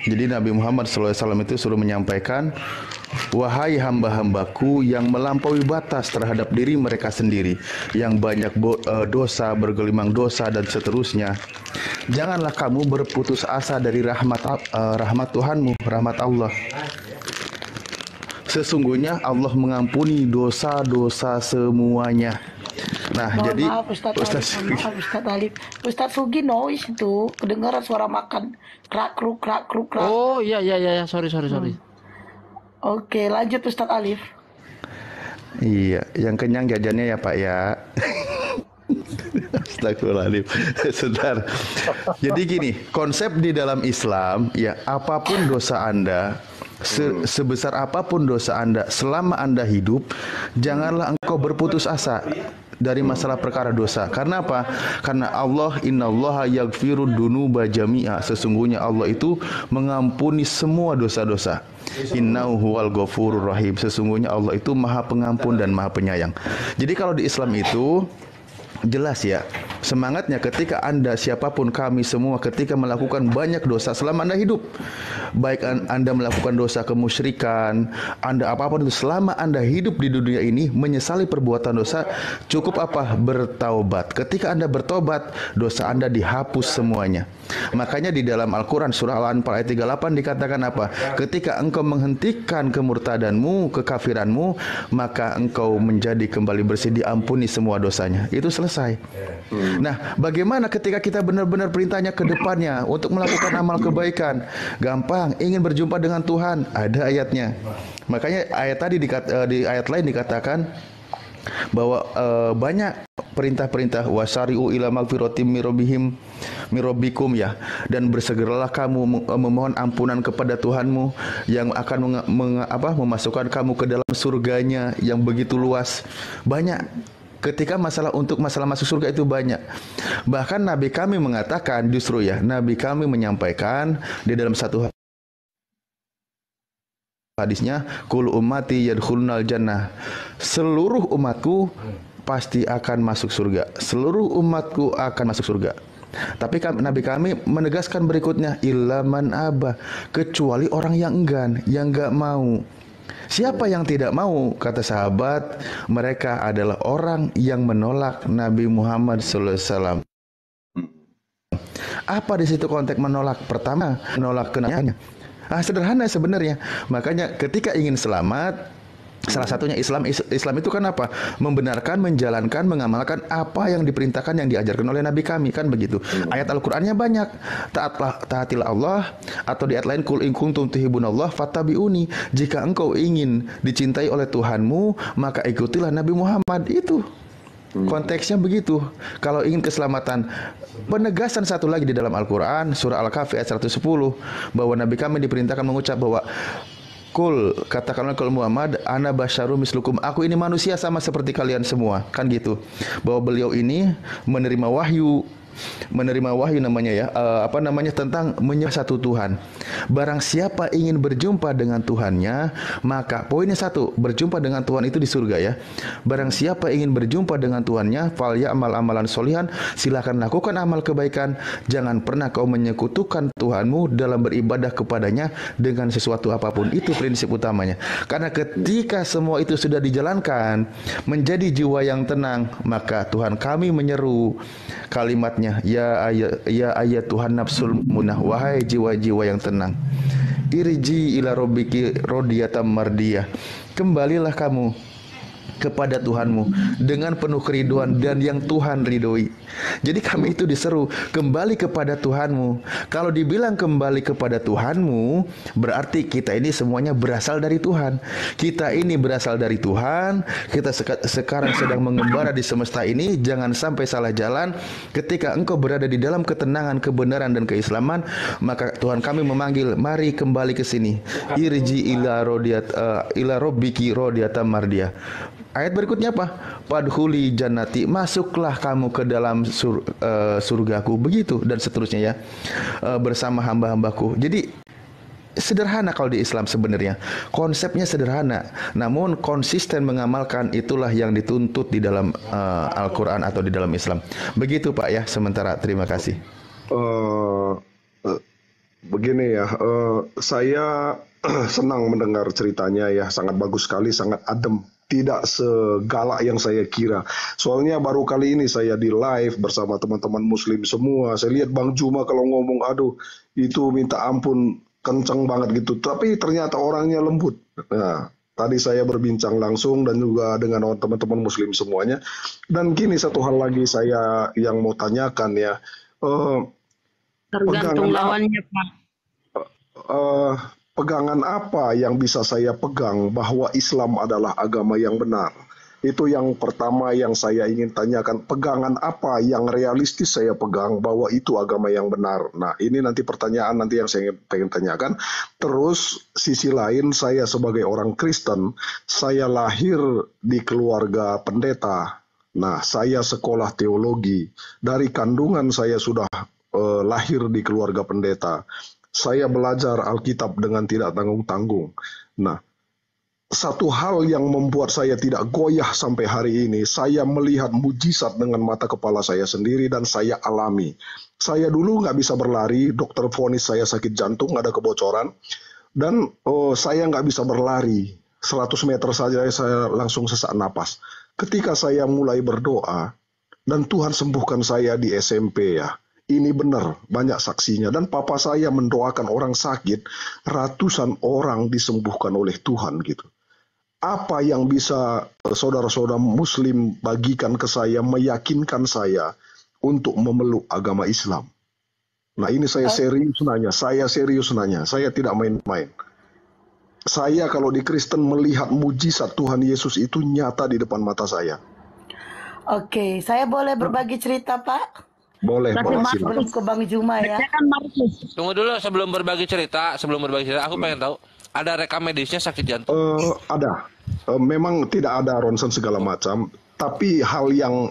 Jadi Nabi Muhammad SAW itu suruh menyampaikan, wahai hamba-hambaku yang melampaui batas terhadap diri mereka sendiri, yang banyak dosa, bergelimang dosa dan seterusnya. Janganlah kamu berputus asa dari rahmat Tuhanmu, rahmat Allah. Sesungguhnya Allah mengampuni dosa-dosa semuanya. Nah, jadi Ustaz Talib, Ustaz Sugi noise itu kedengaran suara makan krak kruk. Oh iya, sorry. Oke, lanjut Ustaz Alif. Iya, yang kenyang jajannya ya Pak ya. Astagfirullahaladzim. Sebentar. Jadi gini, konsep di dalam Islam ya, apapun dosa Anda, sebesar apapun dosa Anda, selama Anda hidup, janganlah engkau berputus asa dari masalah perkara dosa. Karena apa? Karena Allah, innallaha yaghfiru dzunuba jami'a. Sesungguhnya Allah itu mengampuni semua dosa-dosa. Innahu huwal ghafurur rahim. Sesungguhnya Allah itu Maha Pengampun dan Maha Penyayang. Jadi kalau di Islam itu jelas ya, semangatnya ketika Anda, siapapun kami semua, ketika melakukan banyak dosa selama Anda hidup, baik Anda melakukan dosa kemusyrikan, Anda apapun itu, selama Anda hidup di dunia ini menyesali perbuatan dosa, cukup apa? Bertaubat. Ketika Anda bertobat, dosa Anda dihapus semuanya. Makanya di dalam Al-Quran surah Al-Anfal ayat 38 dikatakan apa? Ketika engkau menghentikan kemurtadanmu, kekafiranmu, maka engkau menjadi kembali bersih, diampuni semua dosanya. Itu selesai. Nah, bagaimana ketika kita benar-benar perintahnya ke depannya untuk melakukan amal kebaikan? Gampang, ingin berjumpa dengan Tuhan, ada ayatnya. Makanya ayat tadi di ayat lain dikatakan bahwa banyak perintah-perintah, wasari'u ila magfiratim mir rabbihim mirabbikum ya, dan bersegeralah kamu memohon ampunan kepada Tuhanmu yang akan memasukkan kamu ke dalam surganya yang begitu luas. Banyak ketika masalah masuk surga itu banyak. Bahkan Nabi kami mengatakan, justru ya, Nabi kami menyampaikan di dalam satu hadisnya, kul ummati yadkhulunal jannah. Seluruh umatku pasti akan masuk surga. Seluruh umatku akan masuk surga. Tapi Nabi kami menegaskan berikutnya, illa man aba, kecuali orang yang enggan, yang enggak mau. Siapa yang tidak mau? Kata sahabat, mereka adalah orang yang menolak Nabi Muhammad SAW. Apa di situ konteks menolak? Pertama, menolak kenabiannya. Sederhana sebenarnya. Makanya ketika ingin selamat, salah satunya Islam itu kan apa? Membenarkan, menjalankan, mengamalkan apa yang diperintahkan, yang diajarkan oleh Nabi kami, kan begitu. Ayat Al-Qur'annya banyak. Taatilah Allah, atau di ayat lain, kul in kuntum tuhibbunallah fattabi'uni. Jika engkau ingin dicintai oleh Tuhanmu, maka ikutilah Nabi Muhammad. Itu konteksnya begitu. Kalau ingin keselamatan, penegasan satu lagi di dalam Al-Quran, surah Al-Kahfi ayat 110, bahwa Nabi kami diperintahkan mengucap bahwa kul, katakanlah kalau Muhammad, ana basyarum mislukum, aku ini manusia sama seperti kalian semua, kan gitu. Bahwa beliau ini menerima wahyu namanya ya, tentang menyembah satu Tuhan. Barang siapa ingin berjumpa dengan Tuhannya, maka poinnya satu, berjumpa dengan Tuhan itu di surga ya. Barang siapa ingin berjumpa dengan Tuhannya, fal ya'mal amalan solihan, silakan lakukan amal kebaikan. Jangan pernah kau menyekutukan Tuhanmu dalam beribadah kepadanya dengan sesuatu apapun. Itu prinsip utamanya. Karena ketika semua itu sudah dijalankan, menjadi jiwa yang tenang, maka Tuhan kami menyeru kalimatnya, ya ayat Tuhan nafsul munah, wahai jiwa-jiwa yang tenang, irji ila rabbiki radiyatan mardiyah, kembalilah kamu kepada Tuhanmu dengan penuh keriduan dan yang Tuhan ridhoi. Jadi kami itu diseru kembali kepada Tuhanmu. Kalau dibilang kembali kepada Tuhanmu, berarti kita ini semuanya berasal dari Tuhan. Kita ini berasal dari Tuhan. Kita sekarang sedang mengembara di semesta ini. Jangan sampai salah jalan. Ketika engkau berada di dalam ketenangan, kebenaran dan keislaman, maka Tuhan kami memanggil, mari kembali ke sini. Irji ila rabbiki radiyatan mardiyah. Ayat berikutnya apa? Padkhuli jannati, masuklah kamu ke dalam surgaku, begitu dan seterusnya ya, bersama hamba-hambaku. Jadi sederhana kalau di Islam sebenarnya, konsepnya sederhana, namun konsisten mengamalkan, itulah yang dituntut di dalam Al-Quran atau di dalam Islam. Begitu Pak ya, sementara terima kasih. Begini ya, saya senang mendengar ceritanya ya, sangat bagus sekali, sangat adem. Tidak segalak yang saya kira. Soalnya baru kali ini saya di live bersama teman-teman muslim semua. Saya lihat Bang Juma kalau ngomong, aduh itu minta ampun kenceng banget gitu. Tapi ternyata orangnya lembut. Nah, tadi saya berbincang langsung dan juga dengan teman-teman muslim semuanya. Dan gini satu hal lagi saya yang mau tanyakan ya. Tergantung lawannya Pak. Pegangan apa yang bisa saya pegang bahwa Islam adalah agama yang benar? Itu yang pertama yang saya ingin tanyakan. Pegangan apa yang realistis saya pegang bahwa itu agama yang benar? Nah, ini nanti pertanyaan nanti yang saya pengen tanyakan. Terus sisi lain, saya sebagai orang Kristen, saya lahir di keluarga pendeta. Nah, saya sekolah teologi. Dari kandungan saya sudah lahir di keluarga pendeta. Saya belajar Alkitab dengan tidak tanggung-tanggung. Nah, satu hal yang membuat saya tidak goyah sampai hari ini, saya melihat mujizat dengan mata kepala saya sendiri dan saya alami. Saya dulu nggak bisa berlari, dokter vonis saya sakit jantung, ada kebocoran, dan saya nggak bisa berlari. 100 meter saja saya langsung sesak napas. Ketika saya mulai berdoa, dan Tuhan sembuhkan saya di SMP ya. Ini benar, banyak saksinya. Dan papa saya mendoakan orang sakit, ratusan orang disembuhkan oleh Tuhan gitu. Apa yang bisa saudara-saudara muslim bagikan ke saya, meyakinkan saya untuk memeluk agama Islam? Nah ini saya serius nanya, saya tidak main-main. Saya kalau di Kristen melihat mujizat Tuhan Yesus itu nyata di depan mata saya. Oke, saya boleh berbagi cerita Pak? Boleh, Sebelum silakan. ke Bang Juma ya. Tunggu dulu sebelum berbagi cerita, aku pengen tahu ada rekam medisnya sakit jantung. Ada. Memang tidak ada ronsen segala macam, tapi hal yang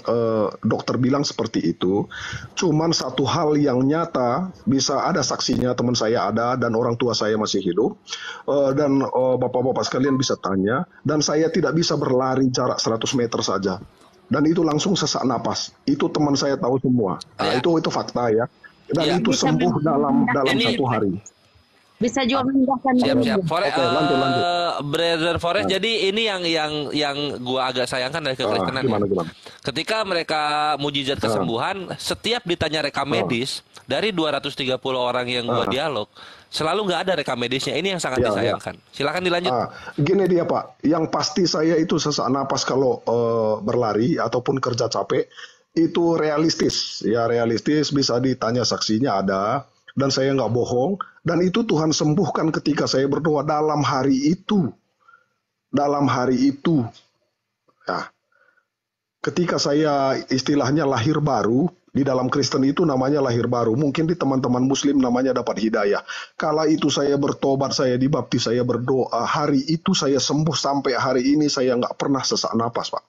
dokter bilang seperti itu. Cuman satu hal yang nyata, bisa ada saksinya, teman saya ada dan orang tua saya masih hidup, dan bapak-bapak sekalian bisa tanya, dan saya tidak bisa berlari jarak 100 meter saja. Dan itu langsung sesak napas. Itu teman saya tahu semua. Nah, itu fakta ya. Dan itu sembuh dalam 1 hari. Bisa juga memindahkan. Siap. Forest, lanjut. Brother Forest. Jadi ini yang gua agak sayangkan dari kekristenan. Gimana? Ketika mereka mujizat kesembuhan, setiap ditanya rekam medis dari 230 orang yang gua dialog, selalu nggak ada rekam medisnya. Ini yang sangat disayangkan. Silakan dilanjut. Gini dia Pak, yang pasti saya itu sesak napas kalau berlari ataupun kerja capek itu realistis. Ya realistis, bisa ditanya saksinya ada. Dan saya nggak bohong, dan itu Tuhan sembuhkan ketika saya berdoa dalam hari itu. Ya. Ketika saya istilahnya lahir baru, di dalam Kristen itu namanya lahir baru. Mungkin di teman-teman Muslim namanya dapat hidayah. Kala itu saya bertobat, saya dibaptis, saya berdoa. Hari itu saya sembuh, sampai hari ini saya nggak pernah sesak napas, Pak.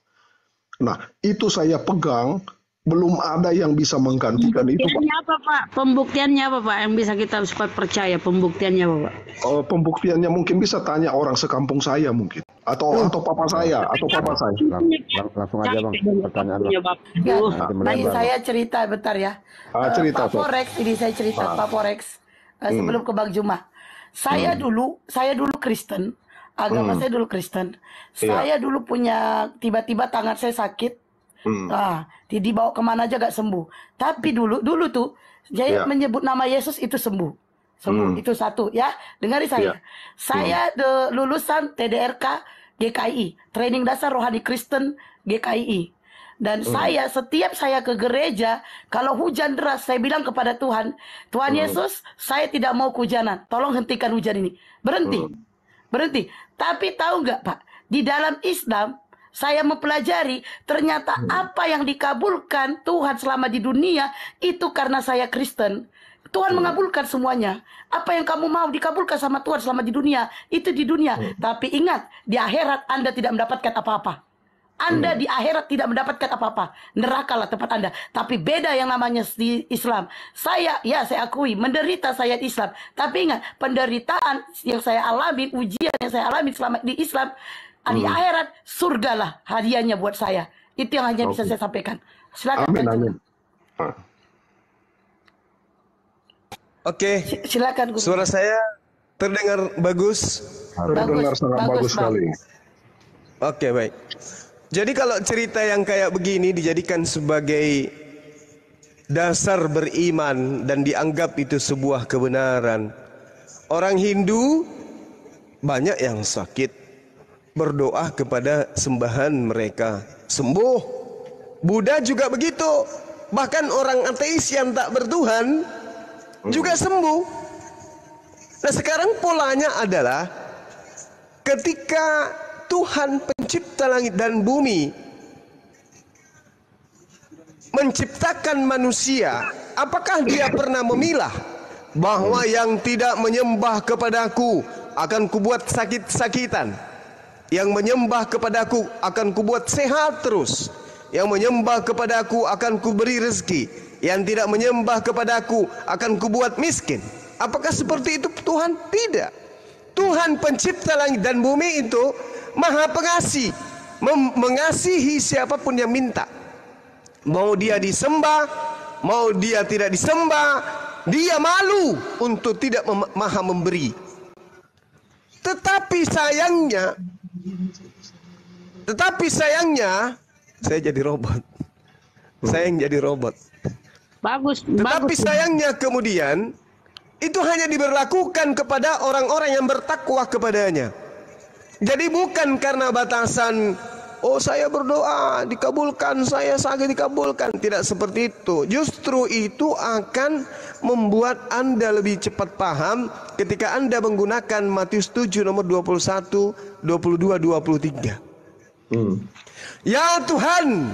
Nah, itu saya pegang. Belum ada yang bisa menggantikan itu, Pak. Apa, Pak? Pembuktiannya apa, Pak? Yang bisa kita supaya percaya pembuktiannya apa, Pak? Pembuktiannya mungkin bisa tanya orang sekampung saya mungkin, atau papa saya, Langsung aja Bang, pertanyaan Bang. Tadi saya cerita bentar ya. Cerita, Pak Forex, ini saya cerita Pak Forex. Sebelum ke Bang Juma. Saya dulu Kristen, agama saya dulu Kristen. Saya dulu punya, tiba-tiba tangan saya sakit. Dibawa kemana aja gak sembuh. Tapi dulu tuh saya menyebut nama Yesus itu sembuh. Itu satu ya. Dengari saya. Saya lulusan TDRK GKI, Training Dasar Rohani Kristen GKI. Dan setiap saya ke gereja, kalau hujan deras, saya bilang kepada Tuhan, Tuhan Yesus, saya tidak mau kehujanan. Tolong hentikan hujan ini. Berhenti. Tapi tahu nggak Pak, di dalam Islam saya mempelajari ternyata apa yang dikabulkan Tuhan selama di dunia itu karena saya Kristen. Tuhan mengabulkan semuanya. Apa yang kamu mau dikabulkan sama Tuhan selama di dunia, itu di dunia. Tapi ingat, di akhirat Anda tidak mendapatkan apa-apa. Anda di akhirat tidak mendapatkan apa-apa. Nerakalah tempat Anda. Tapi beda yang namanya di Islam. Saya akui, menderita saya di Islam. Tapi ingat, penderitaan yang saya alami, ujian yang saya alami selama di Islam, di akhirat surgalah hadiahnya buat saya. Itu yang hanya bisa saya sampaikan. Silakan. Amin. Oke. Silakan. Suara saya terdengar bagus. Terdengar sangat bagus sekali. Oke, baik. Jadi kalau cerita yang kayak begini dijadikan sebagai dasar beriman dan dianggap itu sebuah kebenaran. Orang Hindu banyak yang sakit, berdoa kepada sembahan mereka, sembuh. Buddha juga begitu. Bahkan orang ateis yang tak bertuhan juga sembuh. Nah sekarang polanya adalah ketika Tuhan pencipta langit dan bumi menciptakan manusia, apakah dia pernah memilah bahwa yang tidak menyembah kepadaku akan kubuat sakit-sakitan, yang menyembah kepadaku akan kubuat sehat terus, yang menyembah kepadaku akan kuberi rezeki, yang tidak menyembah kepadaku akan kubuat miskin? Apakah seperti itu Tuhan? Tidak. Tuhan pencipta langit dan bumi itu Maha Pengasih, mengasihi siapapun yang minta. Mau dia disembah, mau dia tidak disembah, dia malu untuk tidak maha memberi. Tetapi sayangnya saya jadi robot. Saya yang jadi robot. Bagus. Tetapi sayangnya kemudian itu hanya diberlakukan kepada orang-orang yang bertakwa kepadanya. Jadi bukan karena batasan, oh saya berdoa dikabulkan, saya sakit dikabulkan. Tidak seperti itu. Justru itu akan membuat Anda lebih cepat paham ketika Anda menggunakan Matius 7 nomor 21, 22, 23. Ya Tuhan,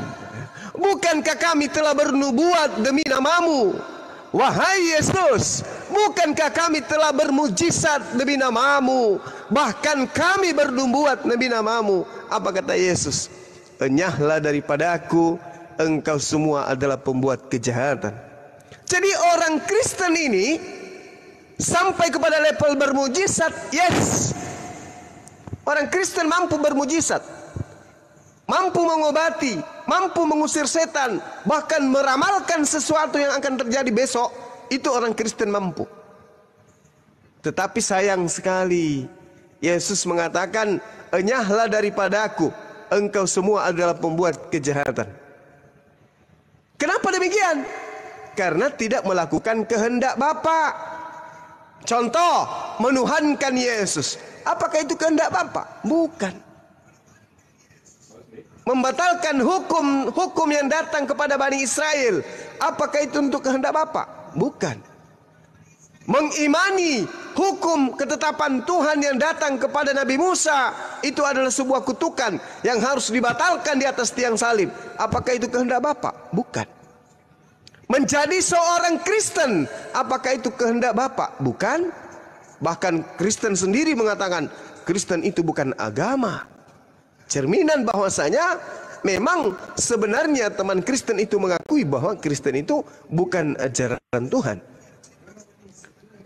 bukankah kami telah bernubuat demi namamu? Wahai Yesus, bukankah kami telah bermujizat demi namamu? Bahkan kami bernubuat demi namamu. Apa kata Yesus? Enyahlah daripada aku, engkau semua adalah pembuat kejahatan. Jadi orang Kristen ini sampai kepada level bermujizat, yes. Orang Kristen mampu bermujizat, mampu mengobati, mampu mengusir setan, bahkan meramalkan sesuatu yang akan terjadi besok. Itu orang Kristen mampu. Tetapi sayang sekali, Yesus mengatakan, enyahlah daripadaku, engkau semua adalah pembuat kejahatan. Kenapa demikian? Karena tidak melakukan kehendak Bapa. Contoh, menuhankan Yesus. Apakah itu kehendak Bapa? Bukan. Membatalkan hukum yang datang kepada Bani Israel. Apakah itu untuk kehendak Bapa? Bukan. Mengimani hukum ketetapan Tuhan yang datang kepada Nabi Musa, itu adalah sebuah kutukan yang harus dibatalkan di atas tiang salib. Apakah itu kehendak Bapa? Bukan. Menjadi seorang Kristen, apakah itu kehendak Bapa? Bukan. Bahkan Kristen sendiri mengatakan Kristen itu bukan agama. Cerminan bahwasanya memang sebenarnya teman Kristen itu mengakui bahwa Kristen itu bukan ajaran Tuhan.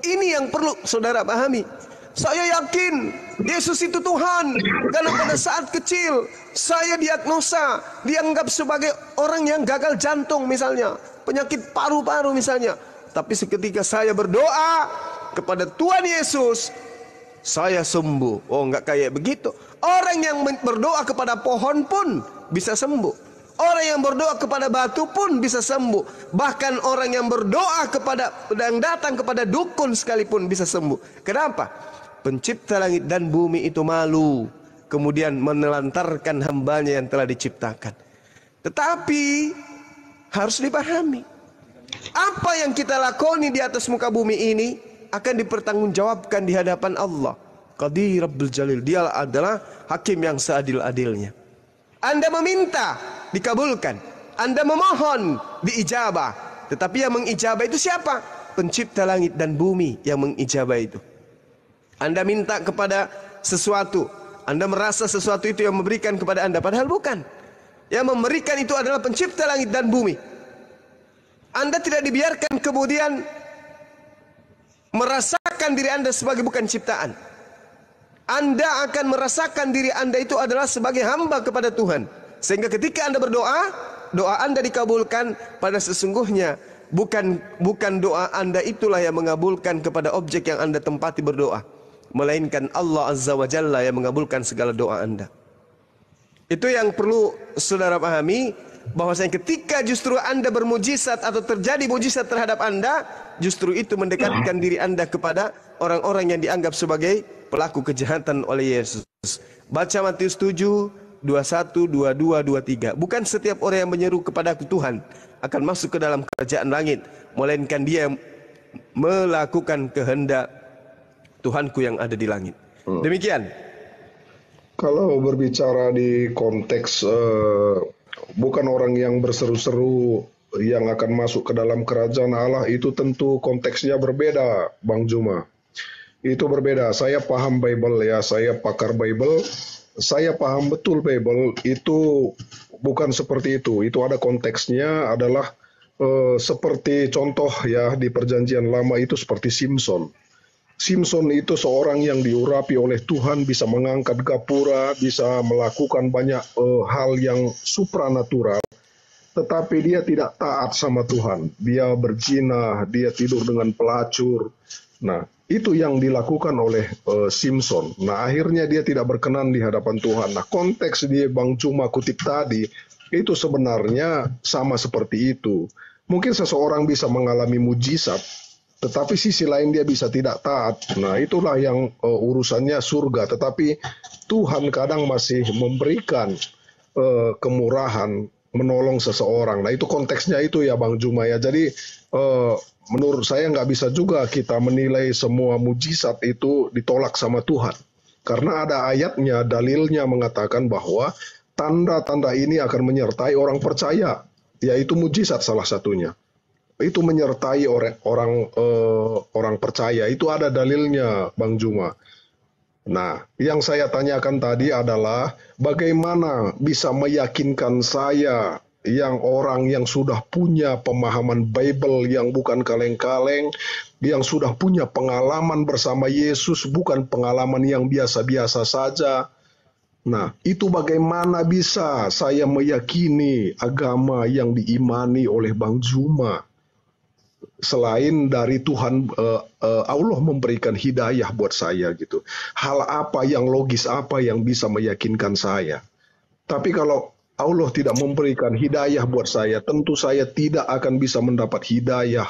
Ini yang perlu saudara pahami. Saya yakin Yesus itu Tuhan, karena pada saat kecil saya dianggap sebagai orang yang gagal jantung misalnya, penyakit paru-paru misalnya. Tapi seketika saya berdoa kepada Tuhan Yesus, saya sembuh. Oh, enggak kayak begitu. Orang yang berdoa kepada pohon pun bisa sembuh. Orang yang berdoa kepada batu pun bisa sembuh. Bahkan orang yang berdoa yang datang kepada dukun sekalipun bisa sembuh. Kenapa? Pencipta langit dan bumi itu malu, kemudian menelantarkan hambanya yang telah diciptakan. Tetapi harus dipahami, apa yang kita lakoni di atas muka bumi ini akan dipertanggungjawabkan di hadapan Allah. Qadir Rabbul Jalil, dia adalah hakim yang seadil-adilnya. Anda meminta, dikabulkan. Anda memohon, diijabah. Tetapi yang mengijabah itu siapa? Pencipta langit dan bumi yang mengijabah itu. Anda minta kepada sesuatu, Anda merasa sesuatu itu yang memberikan kepada Anda, padahal bukan. Yang memberikan itu adalah pencipta langit dan bumi. Anda tidak dibiarkan kemudian merasakan diri Anda sebagai bukan ciptaan. Anda akan merasakan diri Anda itu adalah sebagai hamba kepada Tuhan. Sehingga ketika Anda berdoa, doa Anda dikabulkan, pada sesungguhnya bukan doa Anda itulah yang mengabulkan kepada objek yang Anda tempati berdoa, melainkan Allah Azza wa Jalla yang mengabulkan segala doa Anda. Itu yang perlu saudara pahami, bahwasanya ketika justru Anda bermujizat atau terjadi mujizat terhadap Anda, justru itu mendekatkan diri Anda kepada orang-orang yang dianggap sebagai pelaku kejahatan oleh Yesus. Baca Matius 7, 21, 22, 23. Bukan setiap orang yang menyeru kepadaku Tuhan akan masuk ke dalam kerajaan langit, melainkan dia yang melakukan kehendak Tuhanku yang ada di langit. Demikian. Kalau berbicara di konteks bukan orang yang berseru-seru yang akan masuk ke dalam kerajaan Allah, itu tentu konteksnya berbeda, Bang Juma. Itu berbeda. Saya paham Bible ya, saya pakar Bible. Saya paham betul Bible itu bukan seperti itu. Itu ada konteksnya, adalah seperti contoh ya di Perjanjian Lama itu seperti Simpson. Simpson itu seorang yang diurapi oleh Tuhan, bisa mengangkat gapura, bisa melakukan banyak hal yang supranatural. Tetapi dia tidak taat sama Tuhan. Dia berzina, dia tidur dengan pelacur. Nah, itu yang dilakukan oleh Simpson. Nah, akhirnya dia tidak berkenan di hadapan Tuhan. Nah, konteks di Bang Juma kutip tadi, itu sebenarnya sama seperti itu. Mungkin seseorang bisa mengalami mujizat, tetapi sisi lain dia bisa tidak taat. Nah, itulah yang urusannya surga. Tetapi Tuhan kadang masih memberikan kemurahan, menolong seseorang. Nah, itu konteksnya itu ya Bang Juma ya. Jadi menurut saya nggak bisa juga kita menilai semua mujizat itu ditolak sama Tuhan. Karena ada ayatnya, dalilnya mengatakan bahwa tanda-tanda ini akan menyertai orang percaya, yaitu mujizat salah satunya. Itu menyertai orang percaya. Itu ada dalilnya, Bang Juma. Nah, yang saya tanyakan tadi adalah bagaimana bisa meyakinkan saya yang orang yang sudah punya pemahaman Bible yang bukan kaleng-kaleng, yang sudah punya pengalaman bersama Yesus, bukan pengalaman yang biasa-biasa saja. Nah, itu bagaimana bisa saya meyakini agama yang diimani oleh Bang Juma? Selain dari Tuhan, Allah memberikan hidayah buat saya gitu. Hal apa yang logis, apa yang bisa meyakinkan saya? Tapi kalau Allah tidak memberikan hidayah buat saya, tentu saya tidak akan bisa mendapat hidayah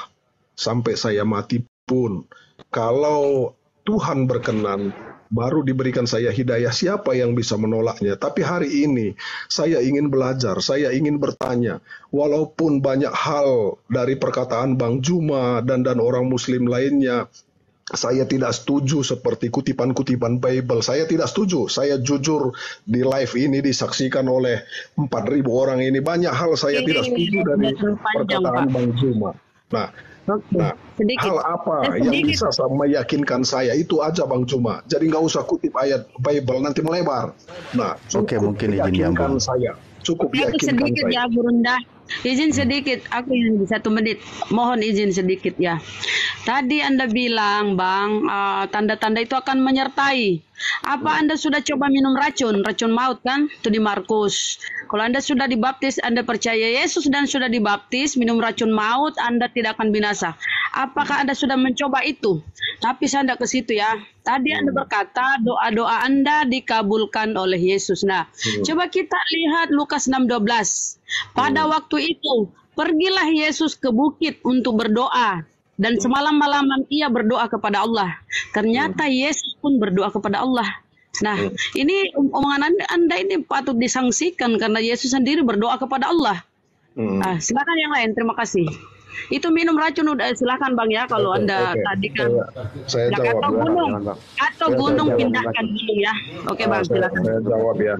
sampai saya mati pun. Kalau Tuhan berkenan, baru diberikan saya hidayah, siapa yang bisa menolaknya? Tapi hari ini saya ingin belajar, saya ingin bertanya. Walaupun banyak hal dari perkataan Bang Juma dan orang muslim lainnya, saya tidak setuju seperti kutipan-kutipan Bible. Saya tidak setuju. Saya jujur di live ini disaksikan oleh 4.000 orang ini. Banyak hal saya tidak setuju dari perkataan Bang Juma. Nah, hal apa yang bisa meyakinkan saya? Itu aja Bang Juma. Jadi nggak usah kutip ayat Bible, nanti melebar. Nah, mungkin izin yakinkan saya. Cukup Aku yakinkan sedikit saya. ya, Bu Runda. Izin sedikit, aku yang 1 menit. Mohon izin sedikit ya. Tadi Anda bilang, Bang, tanda-tanda itu akan menyertai. Apa Anda sudah coba minum racun maut kan? Itu di Markus. Kalau Anda sudah dibaptis, Anda percaya Yesus dan sudah dibaptis, minum racun maut, Anda tidak akan binasa. Apakah Anda sudah mencoba itu? Tapi saya tidak ke situ ya. Tadi Anda berkata doa-doa Anda dikabulkan oleh Yesus. Nah, coba kita lihat Lukas 6:12. Pada waktu itu, pergilah Yesus ke bukit untuk berdoa. Dan semalam-malaman ia berdoa kepada Allah. Ternyata Yesus pun berdoa kepada Allah. Nah, ini omongan Anda ini patut disangsikan karena Yesus sendiri berdoa kepada Allah. Nah, silakan yang lain. Terima kasih. Itu minum racun udah silakan Bang ya kalau Anda tadi kan. Saya jawab atau gunung pindahkan dulu ya. Oke Bang, silakan. Saya jawab ya.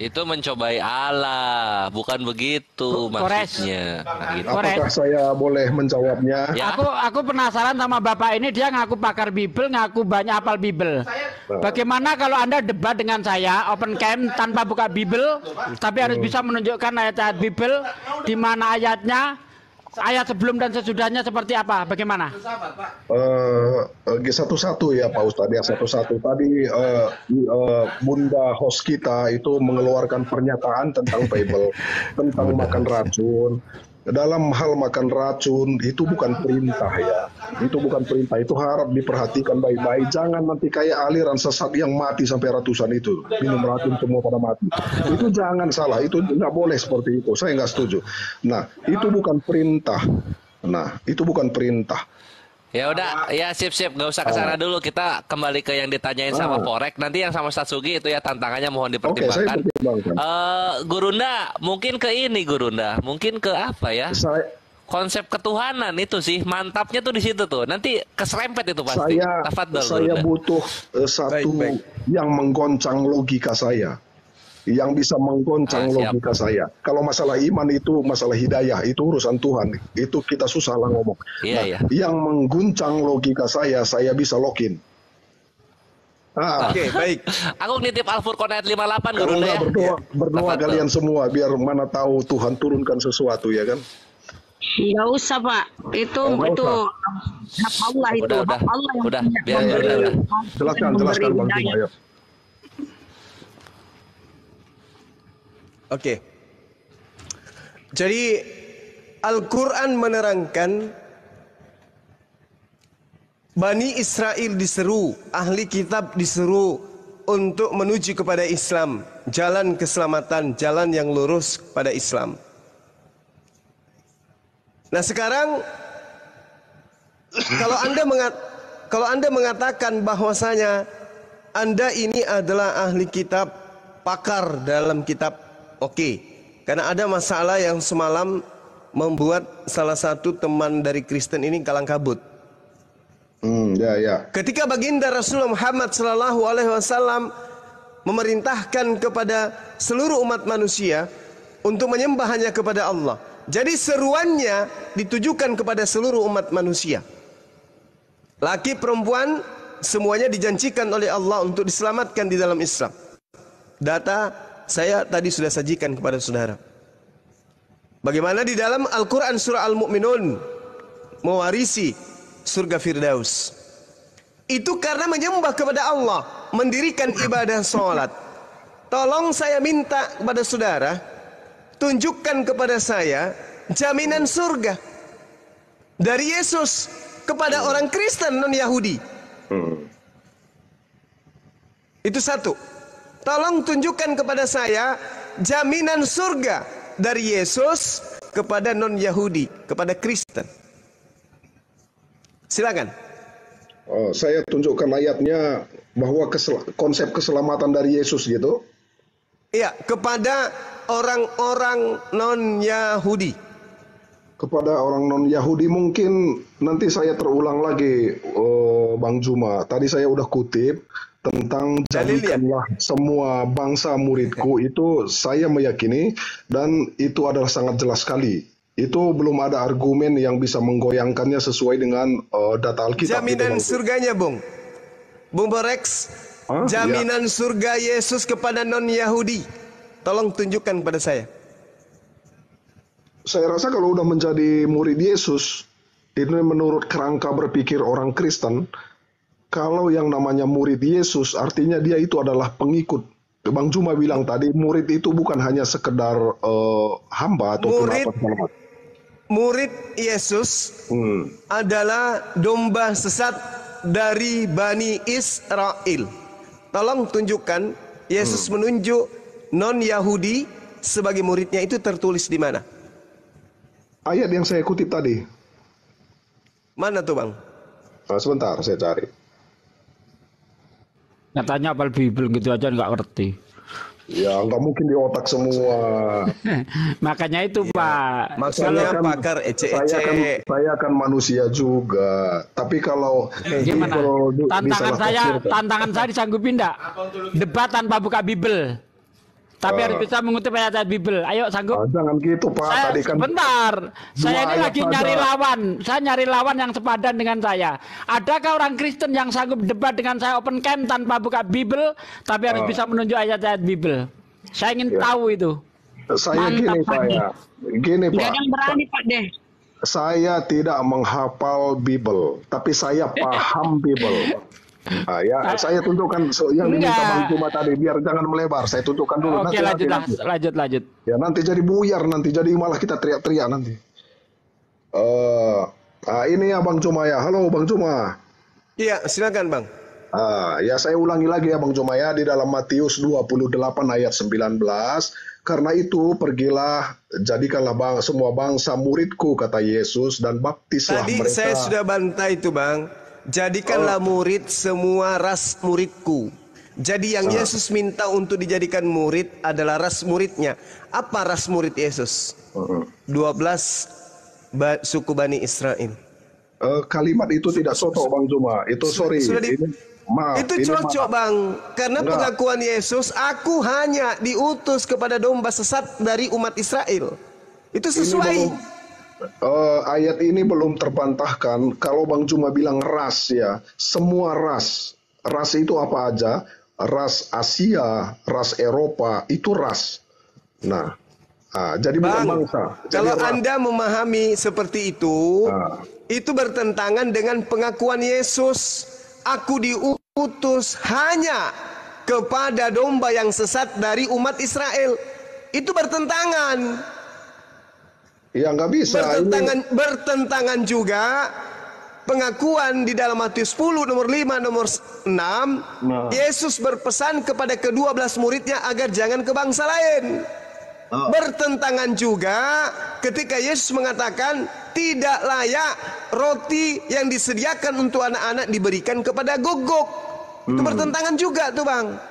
Itu mencobai Allah, bukan begitu maksudnya. Nah, gitu. Apakah saya boleh menjawabnya? Ya. Aku penasaran sama Bapak ini, dia ngaku pakar Bible, ngaku banyak hafal Bible. Bagaimana kalau Anda debat dengan saya open cam tanpa buka Bible, tapi harus bisa menunjukkan ayat-ayat Bible di mana ayatnya, ayat sebelum dan sesudahnya seperti apa? Bagaimana? Satu-satu ya Pak Ustadz ya, satu-satu. Tadi Bunda host kita itu mengeluarkan pernyataan tentang Bible, tentang makan racun. Dalam hal makan racun itu bukan perintah ya, itu bukan perintah, itu harap diperhatikan baik-baik. Jangan nanti kayak aliran sesat yang mati sampai ratusan itu, minum racun semua pada mati. Itu jangan salah, itu nggak boleh seperti itu, saya nggak setuju. Nah, itu bukan perintah. Ya udah, ya sip, nggak usah kesana dulu. Kita kembali ke yang ditanyain sama Porek. Nanti yang sama Satsugi itu ya tantangannya mohon dipertimbangkan. Gurunda, mungkin ke ini Gurunda, mungkin ke apa ya? Konsep ketuhanan itu sih mantapnya tuh di situ tuh. Nanti keserempet itu pasti. Saya butuh satu yang menggoncang logika saya. Yang bisa menggoncang logika saya. Kalau masalah iman itu, masalah hidayah, itu urusan Tuhan. Itu kita susah lah ngomong. Yang mengguncang logika saya bisa login. Oke, baik. Aku nitip Al-Furqan ayat 58 Gurunda ya. Berdoa kalian semua, biar mana tahu Tuhan turunkan sesuatu ya kan. Enggak usah Pak, itu hak Allah itu. Hak Allah yang udah. Jelaskan Bang Juma, ayo. Oke. Jadi Al-Quran menerangkan Bani Israel diseru, ahli kitab diseru untuk menuju kepada Islam, jalan keselamatan, jalan yang lurus pada Islam. Nah sekarang kalau Anda mengatakan bahwasanya Anda ini adalah ahli kitab, pakar dalam kitab, oke, karena ada masalah yang semalam membuat salah satu teman dari Kristen ini kalang kabut. Ya. Ketika baginda Rasulullah Muhammad SAW memerintahkan kepada seluruh umat manusia untuk menyembah hanya kepada Allah. Jadi seruannya ditujukan kepada seluruh umat manusia. Laki perempuan semuanya dijanjikan oleh Allah untuk diselamatkan di dalam Islam. Data saya tadi sudah sajikan kepada saudara. Bagaimana di dalam Al-Quran surah Al-Mu'minun mewarisi surga Firdaus. Itu karena menyembah kepada Allah, mendirikan ibadah sholat. Tolong saya minta kepada saudara, tunjukkan kepada saya jaminan surga dari Yesus kepada orang Kristen non-Yahudi. Itu satu. Tolong tunjukkan kepada saya jaminan surga dari Yesus kepada non-Yahudi, kepada Kristen. Silakan. Saya tunjukkan ayatnya bahwa konsep keselamatan dari Yesus gitu. Iya, kepada orang-orang non-Yahudi. Kepada orang non-Yahudi mungkin nanti saya terulang lagi, Bang Juma. Tadi saya udah kutip tentang jadikanlah semua bangsa muridku, itu saya meyakini dan itu adalah sangat jelas sekali. Itu belum ada argumen yang bisa menggoyangkannya sesuai dengan data Alkitab. Jaminan surganya, Bung Borex, jaminan surga Yesus kepada non-Yahudi. Tolong tunjukkan kepada saya. Saya rasa kalau udah menjadi murid Yesus, ini menurut kerangka berpikir orang Kristen, kalau yang namanya murid Yesus, artinya dia itu adalah pengikut. Bang Juma bilang tadi, murid itu bukan hanya sekedar hamba ataupun apa. Murid Yesus adalah domba sesat dari Bani Israel. Tolong tunjukkan Yesus menunjuk non-Yahudi sebagai muridnya, itu tertulis di mana? Ayat yang saya kutip tadi. Mana tuh, Bang? Sebentar, saya cari. Nyatanya apal Bible gitu aja nggak ngerti. Ya, nggak mungkin di otak semua. Makanya itu, Pak. Maksudnya pakar ece-ece. Saya kan manusia juga. Tapi kalau gimana? Tantangan saya disanggupin enggak? Debat tanpa buka Bible. Tapi harus bisa mengutip ayat-ayat Bible. Ayo, sanggup? Jangan gitu, Pak. Tadi kan sebentar. Saya ini lagi nyari lawan. Saya nyari lawan yang sepadan dengan saya. Adakah orang Kristen yang sanggup debat dengan saya open camp tanpa buka Bible, tapi harus bisa menunjuk ayat-ayat Bible? Saya ingin tahu itu. Saya gini, Pak. Yang berani, Pak deh. Saya tidak menghafal Bible, tapi saya paham Bible. Saya tunjukkan yang diminta Bang Juma tadi, biar jangan melebar. Saya tunjukkan dulu. Oke, lanjut. Ya, nanti jadi buyar, nanti jadi malah kita teriak-teriak nanti. Ini ya Bang Juma ya. Halo Bang Juma. Iya, silakan Bang. Ya saya ulangi lagi ya Bang Juma ya, di dalam Matius 28 ayat 19. Karena itu pergilah, jadikanlah semua bangsa muridku, kata Yesus, dan baptislah mereka. Tadi saya sudah bantai itu, Bang. Jadikanlah murid semua ras muridku. Jadi yang Yesus minta untuk dijadikan murid adalah ras muridnya. Apa ras murid Yesus? 12 suku Bani Israel. Kalimat itu tidak cocok Bang Juma. Itu itu cocok Bang. Karena pengakuan Yesus, aku hanya diutus kepada domba sesat dari umat Israel. Itu sesuai. Ayat ini belum terbantahkan. Kalau Bang Juma bilang ras ya, semua ras. Ras itu apa aja? Ras Asia, ras Eropa, itu ras. Nah, jadi bukan bangsa. Kalau Anda memahami seperti itu bertentangan dengan pengakuan Yesus. Aku diutus hanya kepada domba yang sesat dari umat Israel. Itu bertentangan. Ya nggak bisa. Bertentangan juga pengakuan di dalam Matius 10 nomor 5 nomor 6. Yesus berpesan kepada ke-12 muridnya agar jangan ke bangsa lain. Bertentangan juga ketika Yesus mengatakan tidak layak roti yang disediakan untuk anak-anak diberikan kepada gogok. Itu bertentangan juga tuh Bang.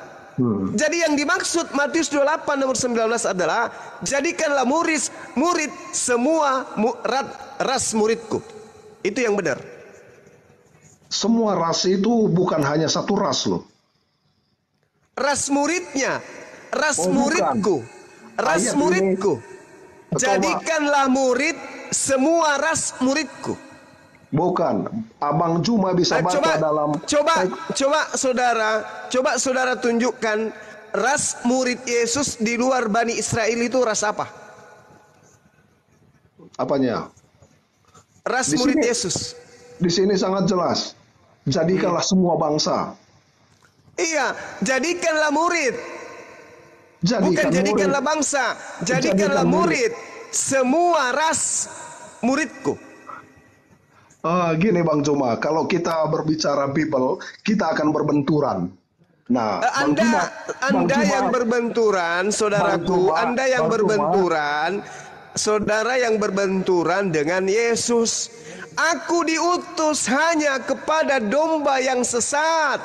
Jadi yang dimaksud Matius 28 nomor 19 adalah jadikanlah murid semua ras muridku. Itu yang benar. Semua ras itu bukan hanya satu ras loh. ras muridnya, ras Oh, bukan. muridku, ras Ayat muridku. ini, Jadikanlah murid semua ras muridku. bukan. Abang Juma bisa Nah, baca dalam coba saudara tunjukkan ras murid Yesus di luar Bani Israel itu ras apa? apanya? Ras Di murid sini- Yesus. Di sini sangat jelas. Jadikanlah semua bangsa. Iya, jadikanlah murid. Jadikan Bukan jadikanlah murid. bangsa, jadikanlah Jadikan murid. murid. Semua ras muridku. Gini Bang Juma, kalau kita berbicara Bible, kita akan berbenturan. Nah, Bang Juma, Anda yang berbenturan, saudaraku, Anda yang berbenturan, saudara yang berbenturan dengan Yesus. Aku diutus hanya kepada domba yang sesat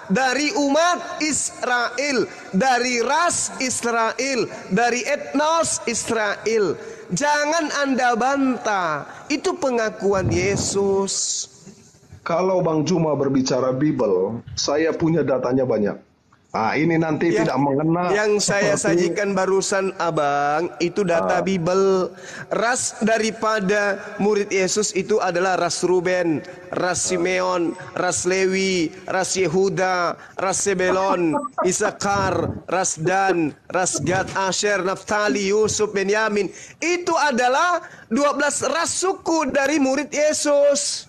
dari umat Israel, dari ras Israel, dari etnos Israel. Jangan Anda bantah, itu pengakuan Yesus. Kalau Bang Juma berbicara Bible, saya punya datanya banyak. Ini nanti Ya, tidak mengena. yang saya seperti- sajikan barusan abang itu data Bible. Ras daripada murid Yesus itu adalah ras Ruben, ras Simeon, ras Lewi, ras Yehuda, ras Sebelon, Isakar, ras Dan, ras Gad, Asher, Naftali, Yusuf, Benyamin. Itu adalah 12 ras suku dari murid Yesus.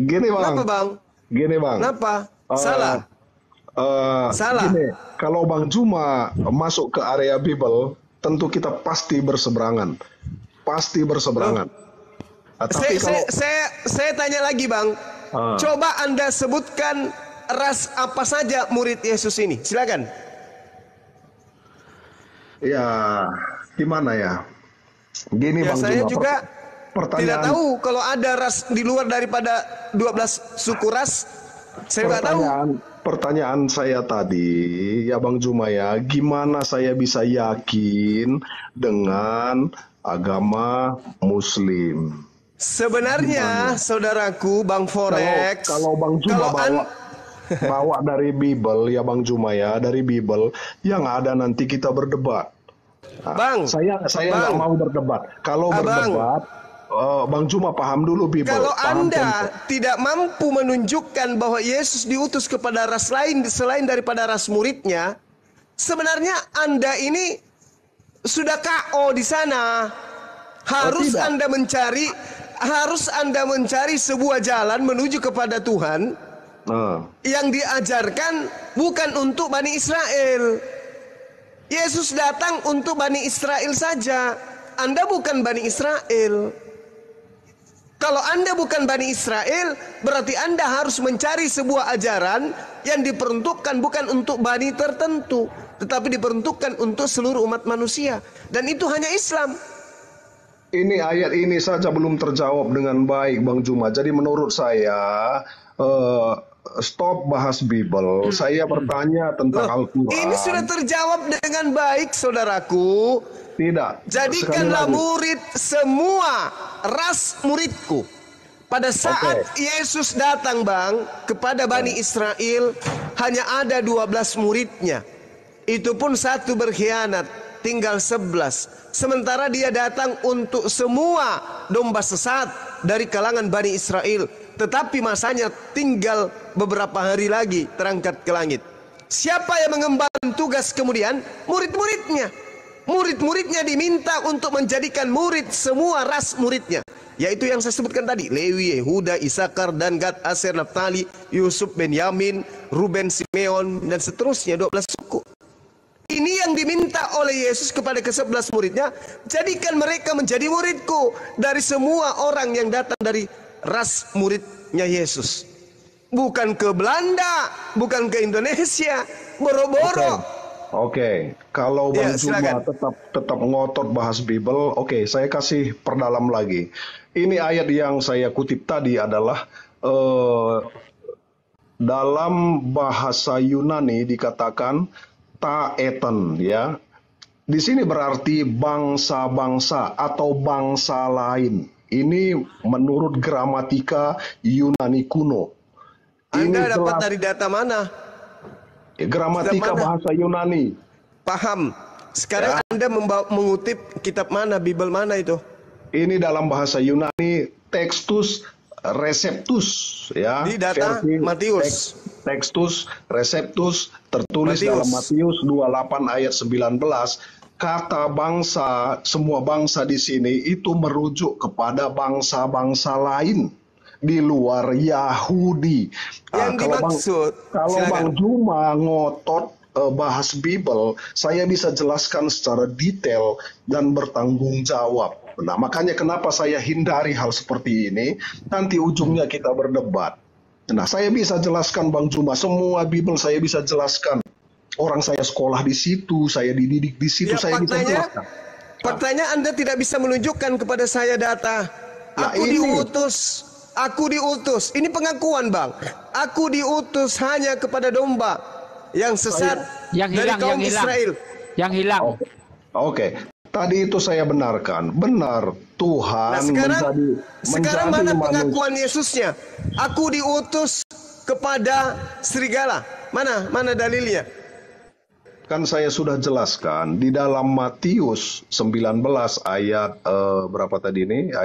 Gini Bang. Kenapa bang? Gini Bang. Kenapa? Salah. Salah. Gini, kalau Bang Juma masuk ke area Bible, tentu kita pasti berseberangan. Pasti berseberangan. Tapi kalau Saya tanya lagi bang, coba Anda sebutkan ras apa saja murid Yesus ini, silakan. ya gimana ya? Gini Ya Bang saya Juma, juga tidak pertanyaan tahu kalau ada ras di luar daripada 12 suku ras, saya nggak tahu. pertanyaan saya tadi, ya Bang Juma ya, gimana saya bisa yakin dengan agama Muslim? Sebenarnya saudaraku Bang Forex, Kalau Bang Juma bawa dari Bible, ya Bang Juma ya, dari Bible, yang ada nanti kita berdebat. Bang, saya nggak mau berdebat. Kalau berdebat, Bang Juma paham dulu Bible. kalau paham Anda konsep. tidak mampu menunjukkan bahwa Yesus diutus kepada ras lain selain daripada ras muridnya, sebenarnya Anda ini sudah KO di sana. Harus Anda mencari sebuah jalan menuju kepada Tuhan yang diajarkan bukan untuk Bani Israel. Yesus datang untuk Bani Israel saja. Anda bukan Bani Israel. Kalau Anda bukan Bani Israel, berarti Anda harus mencari sebuah ajaran yang diperuntukkan bukan untuk Bani tertentu, tetapi diperuntukkan untuk seluruh umat manusia. Dan itu hanya Islam. Ini ayat ini saja belum terjawab dengan baik Bang Juma. Jadi menurut saya, stop bahas Bible. Saya bertanya tentang Al-Quran. Ini sudah terjawab dengan baik, saudaraku. Tidak. Jadikanlah murid semua ras muridku. Pada saat Yesus datang bang kepada Bani Israel, hanya ada 12 muridnya. Itu pun satu berkhianat, tinggal 11. Sementara dia datang untuk semua domba sesat dari kalangan Bani Israel. Tetapi masanya tinggal beberapa hari lagi terangkat ke langit. Siapa yang mengemban tugas kemudian? Murid-muridnya. Murid-muridnya diminta untuk menjadikan murid semua ras muridnya, yaitu yang saya sebutkan tadi, Lewi, Yehuda, Isakar, dan Gad, Aser, Naftali, Yusuf, Benyamin, Ruben, Simeon, dan seterusnya 12 suku. Ini yang diminta oleh Yesus kepada ke-11 muridnya, jadikan mereka menjadi muridku dari semua orang yang datang dari ras muridnya Yesus. Bukan ke Belanda, bukan ke Indonesia, boro-boro. Oke, kalau Bang Juma tetap ngotot bahas Bible, oke, saya kasih perdalam lagi. Ini ayat yang saya kutip tadi adalah dalam bahasa Yunani dikatakan taeton, ya. Di sini berarti bangsa-bangsa atau bangsa lain. Ini menurut gramatika Yunani kuno. Anda dapat dari data mana? Gramatika bahasa Yunani. Paham. Sekarang Anda mengutip kitab mana, Bible mana itu? Ini dalam bahasa Yunani, Textus Receptus, ya. Di data Matius. Textus Receptus tertulis dalam Matius 28 ayat 19. Kata bangsa, semua bangsa di sini itu merujuk kepada bangsa-bangsa lain di luar Yahudi. Yang dimaksud, kalau Bang Juma ngotot bahas Bible, saya bisa jelaskan secara detail dan bertanggung jawab. Nah, makanya kenapa saya hindari hal seperti ini, nanti ujungnya kita berdebat. Nah, saya bisa jelaskan Bang Juma, semua Bible saya bisa jelaskan. Orang saya sekolah di situ, saya dididik di situ, saya bisa jelaskan. Faktanya Anda tidak bisa menunjukkan kepada saya data. Aku diutus. Ini pengakuan, Bang. Aku diutus hanya kepada domba yang sesat dari kaum Israel. Yang hilang. Oke. Tadi itu saya benarkan. Benar, Tuhan sekarang mana pengakuan Yesusnya? Aku diutus kepada serigala. Mana dalilnya? Kan saya sudah jelaskan di dalam Matius 19 ayat berapa tadi ini?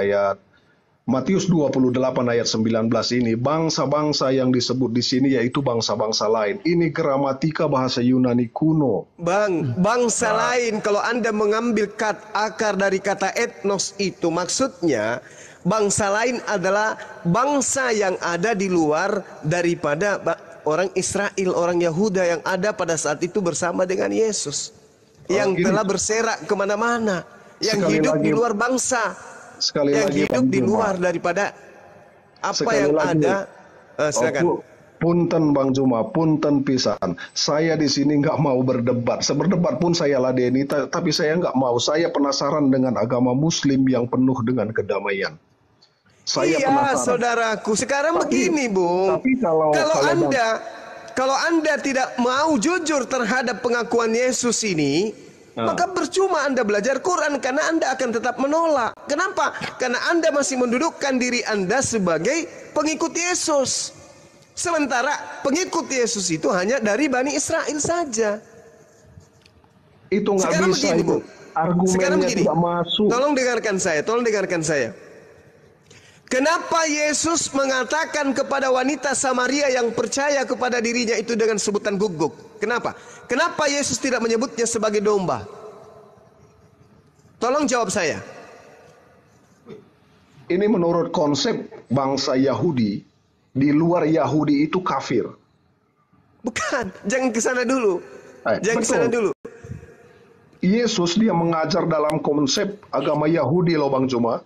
Matius 28 ayat 19 ini, bangsa-bangsa yang disebut di sini yaitu bangsa-bangsa lain. Ini gramatika bahasa Yunani kuno. Bangsa lain, kalau Anda mengambil akar dari kata etnos itu, maksudnya bangsa lain adalah bangsa yang ada di luar daripada orang Israel, orang Yahuda yang ada pada saat itu bersama dengan Yesus. Yang telah berserak kemana-mana. Yang hidup di luar bangsa. Yang hidup di luar daripada apa yang ada. Silakan. Punten Bang Juma, punten pisan. Saya di sini nggak mau berdebat. Seberdebat pun saya ladeni, tapi saya nggak mau. Saya penasaran dengan agama Muslim yang penuh dengan kedamaian. Saya penasaran. Saudaraku. Sekarang begini, Bung. Tapi kalau Anda tidak mau jujur terhadap pengakuan Yesus ini, maka percuma Anda belajar Quran karena Anda akan tetap menolak. Kenapa? Karena Anda masih mendudukkan diri Anda sebagai pengikut Yesus. Sementara pengikut Yesus itu hanya dari Bani Israel saja. Itu nggak bisa begini, itu. Argumennya tidak masuk. Tolong dengarkan saya. Kenapa Yesus mengatakan kepada wanita Samaria yang percaya kepada dirinya itu dengan sebutan guguk? Kenapa? Kenapa Yesus tidak menyebutnya sebagai domba? Tolong jawab saya. Ini menurut konsep bangsa Yahudi, di luar Yahudi itu kafir. Bukan, jangan ke sana dulu. Yesus dia mengajar dalam konsep agama Yahudi loh Bang Juma.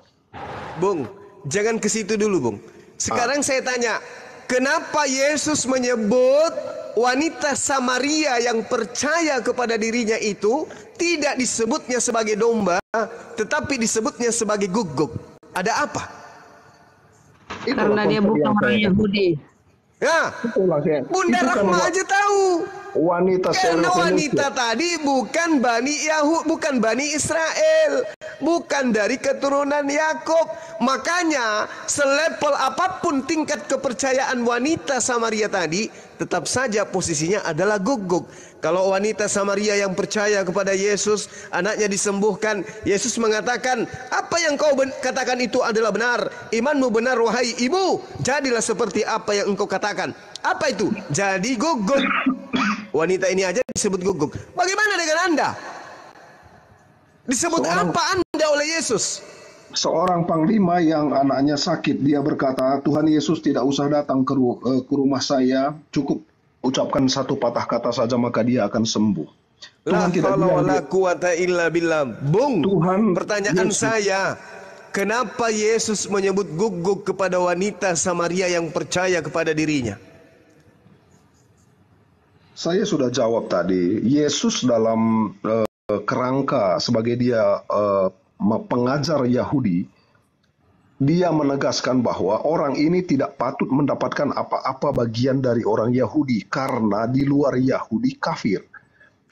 Bung, jangan ke situ dulu, Bung. Sekarang saya tanya, kenapa Yesus menyebut wanita Samaria yang percaya kepada dirinya itu tidak disebutnya sebagai domba, tetapi disebutnya sebagai guguk? Ada apa? Karena dia bukan orang Yahudi. Ya, Bunda Rahma aja tahu. Karena wanita tadi bukan Bani Israel, bukan dari keturunan Yakub. Makanya selevel apapun tingkat kepercayaan wanita Samaria tadi, tetap saja posisinya adalah guguk. Kalau wanita Samaria yang percaya kepada Yesus, anaknya disembuhkan, Yesus mengatakan, apa yang kau katakan itu adalah benar. Imanmu benar wahai ibu, jadilah seperti apa yang engkau katakan. Apa itu? Jadi guguk. Wanita ini aja disebut guguk. Bagaimana dengan Anda? Disebut apa Anda oleh Yesus? Seorang panglima yang anaknya sakit, dia berkata, Tuhan Yesus tidak usah datang ke rumah saya, cukup ucapkan satu patah kata saja maka dia akan sembuh. La haula wala quwata illa billah. Bung, pertanyaan saya, kenapa Yesus menyebut guguk kepada wanita Samaria yang percaya kepada dirinya? Saya sudah jawab tadi. Yesus dalam kerangka sebagai dia pengajar Yahudi, dia menegaskan bahwa orang ini tidak patut mendapatkan apa-apa bagian dari orang Yahudi karena di luar Yahudi kafir.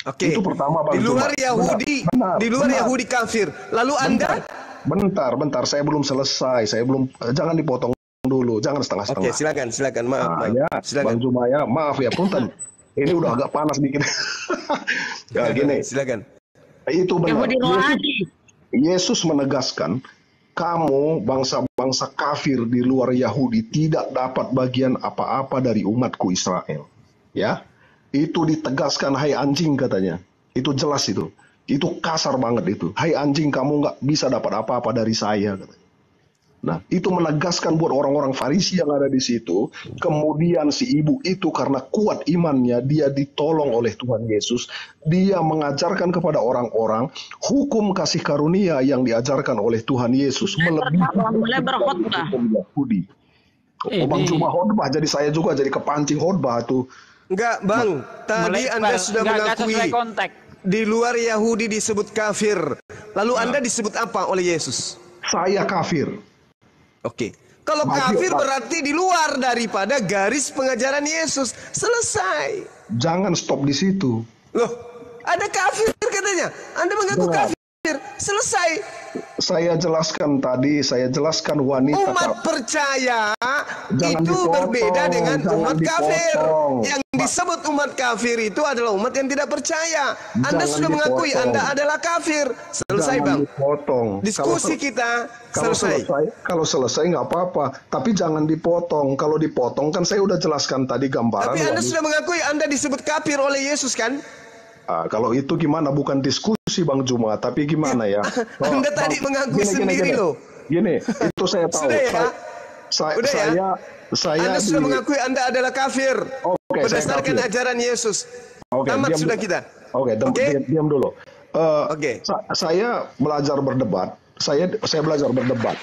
Oke. Itu pertama, Bang. Di luar Yahudi, Yahudi kafir. Lalu Anda? Bentar, saya belum selesai. Jangan dipotong dulu, jangan setengah-setengah. Oke, silakan, maaf. Ya, Silakan. Bang Juma ya, maaf ya, punten. Ini udah agak panas dikit. Ya, gini. Silakan. Itu benar. Yahudi rohani. Yesus menegaskan, kamu bangsa-bangsa kafir di luar Yahudi tidak dapat bagian apa-apa dari umatku Israel. Ya, itu ditegaskan, hai anjing katanya. Itu jelas itu. Itu kasar banget itu. Hai anjing, kamu nggak bisa dapat apa-apa dari saya katanya. Nah, itu menegaskan buat orang-orang Farisi yang ada di situ. Kemudian si ibu itu karena kuat imannya, dia ditolong oleh Tuhan Yesus. Dia mengajarkan kepada orang-orang hukum kasih karunia yang diajarkan oleh Tuhan Yesus mulai berkhotbah. Yahudi. Bang Juma khotbah, jadi saya juga jadi kepancing khotbah tuh. Enggak, Bang. Tadi Anda sudah mengakui di luar Yahudi disebut kafir. Lalu Anda disebut apa oleh Yesus? Saya kafir. Oke. Kalau kafir berarti di luar daripada garis pengajaran Yesus. Selesai. Jangan stop di situ. Loh, ada kafir katanya. Anda mengaku kafir. Selesai. Saya jelaskan wanita umat percaya itu berbeda dengan umat kafir. Yang disebut umat kafir itu adalah umat yang tidak percaya. Anda sudah mengakui Anda adalah kafir. Selesai, Bang. Diskusi kita selesai. Kalau selesai nggak apa-apa, tapi jangan dipotong. Kalau dipotong kan saya udah jelaskan tadi gambaran. Tapi Anda sudah mengakui Anda disebut kafir oleh Yesus kan? Kalau itu gimana? Bukan diskusi Bang Juma, tapi gimana ya? Anda tadi mengakui sendiri loh. Gini, itu saya tahu. Sudah ya? Anda sudah mengakui Anda adalah kafir. Berdasarkan ajaran Yesus. Tamat sudah kita. Diam dulu. Saya belajar berdebat. Saya belajar berdebat.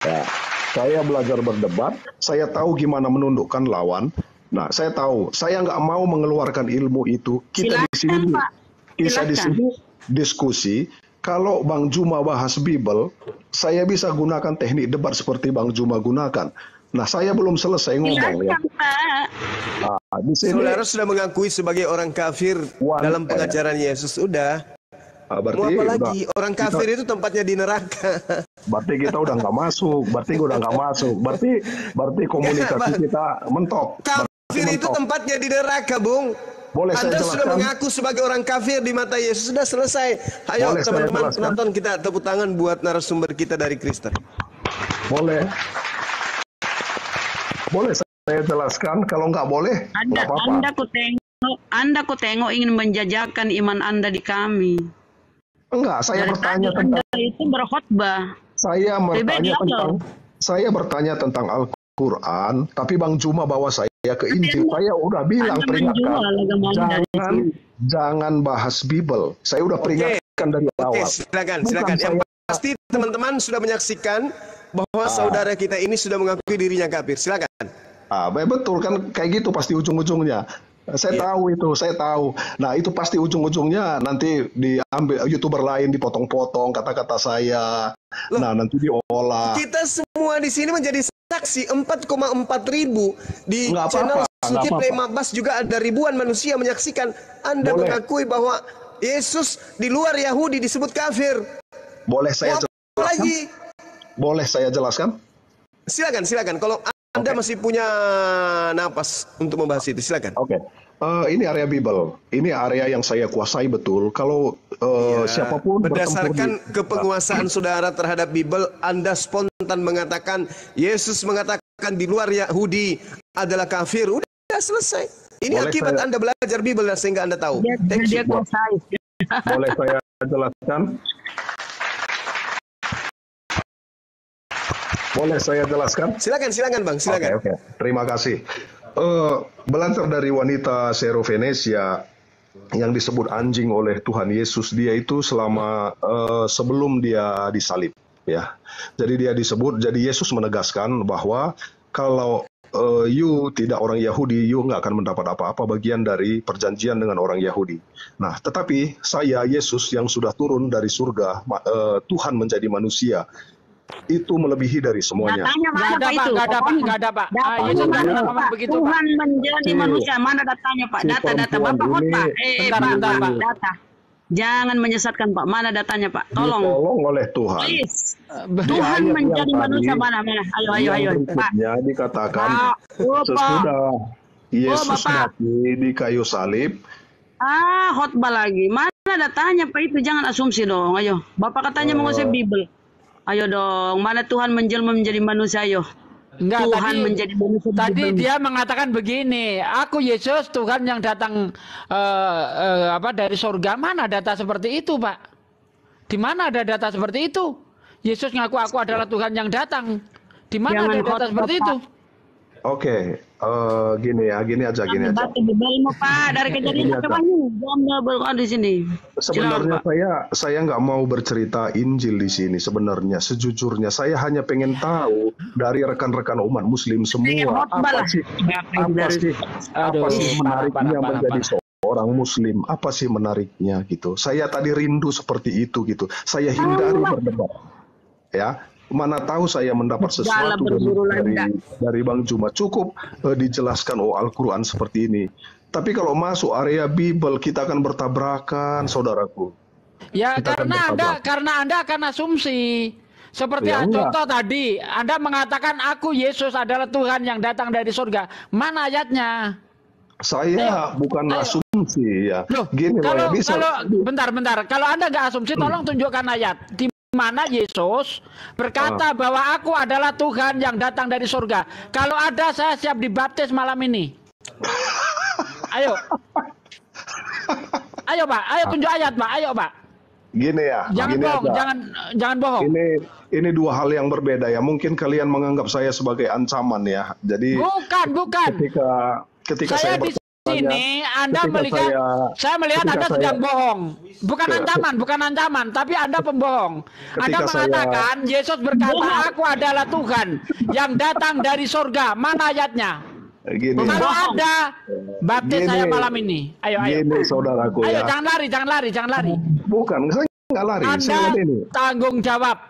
Ya, saya belajar berdebat. Saya tahu gimana menundukkan lawan. Nah, saya tahu, saya nggak mau mengeluarkan ilmu itu. Kita di sini diskusi. Kalau Bang Juma bahas Bible, saya bisa gunakan teknik debat seperti Bang Juma gunakan. Nah, saya belum selesai ngomong ya. Di sini, saudara sudah mengakui sebagai orang kafir dalam pengajaran Yesus. Udah. Berarti mau apa lagi? Orang kafir itu tempatnya di neraka. Berarti kita udah nggak masuk. Berarti komunikasi kita mentok. Kafir itu tempatnya di neraka, Bung. Boleh Anda sudah mengaku sebagai orang kafir di mata Yesus. Sudah selesai. Ayo teman-teman penonton, kita tepuk tangan buat narasumber kita dari Kristen. Boleh saya jelaskan. Kalau nggak boleh, nggak apa-apa. Anda ku tengok ingin menjajakan iman Anda di kami. Enggak, saya bertanya tentang Anda itu berkhotbah. Saya bertanya tentang Al-Quran, tapi Bang Juma bawa saya ke Injil. Saya udah bilang jangan bahas Bible. Saya udah peringatkan dari awal. Silakan. Yang pasti teman-teman sudah menyaksikan bahwa saudara kita ini sudah mengakui dirinya kafir. Silakan. Betul kan, kayak gitu pasti ujung-ujungnya. Saya tahu itu, saya tahu. Nah, itu pasti ujung-ujungnya nanti diambil YouTuber lain, dipotong-potong kata-kata saya. Nah, nanti diolah. Kita semua di sini menjadi saksi. 4,4 ribu di channel Suci Play Mabas juga ada ribuan manusia menyaksikan. Anda mengakui bahwa Yesus di luar Yahudi disebut kafir. Boleh saya jelaskan? Boleh saya jelaskan? Silakan. Kalau Anda masih punya napas untuk membahas itu, silakan. Ini area Bible. Ini area yang saya kuasai betul. Kalau siapapun berdasarkan kepenguasaan saudara terhadap Bible, Anda spontan mengatakan Yesus mengatakan di luar Yahudi adalah kafir. Udah selesai. Ini akibat Anda belajar Bible sehingga Anda tahu. Boleh saya jelaskan? Boleh saya jelaskan? Silakan Bang, silakan. Oke. Terima kasih. Belajar dari wanita Serovenesia yang disebut anjing oleh Tuhan Yesus, dia itu selama sebelum dia disalib, ya. Jadi dia disebut. Jadi Yesus menegaskan bahwa kalau you tidak orang Yahudi, you nggak akan mendapat apa-apa bagian dari perjanjian dengan orang Yahudi. Nah, tetapi saya Yesus yang sudah turun dari surga, Tuhan menjadi manusia, itu melebihi dari semuanya. Datanya mana Pak itu? Nggak ada, Pak. Yesus nggak ada ngomong begitu, Pak. Tuhan menjadi manusia, mana datanya, Pak? Data Bapak khotbah. Bentar, Pak. Data. Jangan menyesatkan Pak. Mana datanya Pak? Tolong. Ditolong oleh Tuhan. Please. Di Tuhan ayat menjadi yang manusia tadi, mana? Ayo. yang Pak. berikutnya dikatakan Pak. Oh, Pak. sesudah Yesus Bapak. mati di kayu salib. Khotbah lagi. Mana datanya Pak itu? Jangan asumsi dong. Ayo. Bapak katanya menguasai Bible. Ayo dong. Mana Tuhan menjelma menjadi manusia? Ayo. Enggak, Tuhan menjadi manusia. tadi dia mengatakan begini, aku Yesus Tuhan yang datang dari surga. Mana data seperti itu, Pak? Di mana ada data seperti itu? Yesus ngaku aku adalah Tuhan yang datang. Di mana ada data seperti itu? Oke, gini aja. Baca Bible Pak, dari kejadian sampai Wahyu. Jangan di sini. Sebenarnya saya nggak mau bercerita Injil di sini. Sebenarnya, sejujurnya saya hanya pengen tahu dari rekan-rekan umat Muslim semua apa sih menariknya menjadi seorang Muslim? Apa sih menariknya gitu? Saya tadi rindu seperti itu gitu. Saya hindari berdebat, ya. Mana tahu saya mendapat sesuatu dari Bang Juma. Cukup dijelaskan Al-Quran seperti ini. Tapi kalau masuk area Bible kita akan bertabrakan, saudaraku. Ya karena Anda akan asumsi. Seperti contoh tadi, Anda mengatakan aku Yesus adalah Tuhan yang datang dari surga. Mana ayatnya? Saya bukan asumsi ya. Loh, gini kalau, bisa. Bentar. Kalau Anda nggak asumsi, tolong tunjukkan ayat. Di mana Yesus berkata bahwa aku adalah Tuhan yang datang dari surga. Kalau ada, saya siap dibaptis malam ini. Ayo Pak, ayo tunjuk ayat Pak, ayo Pak. Gini ya. Jangan bohong, jangan bohong. Ini dua hal yang berbeda ya. Mungkin kalian menganggap saya sebagai ancaman ya. Jadi bukan. Ketika saya di sini Anda melihat saya melihat Anda sedang bohong. Bukan ancaman, tapi Anda pembohong. Anda mengatakan Yesus berkata aku adalah Tuhan yang datang dari surga. Mana ayatnya? Gini. Kalau ada, baptis saya malam ini. Ayo. Gini saudaraku ayo, ya. Jangan lari. Bukan, saya nggak lari. Anda tanggung jawab.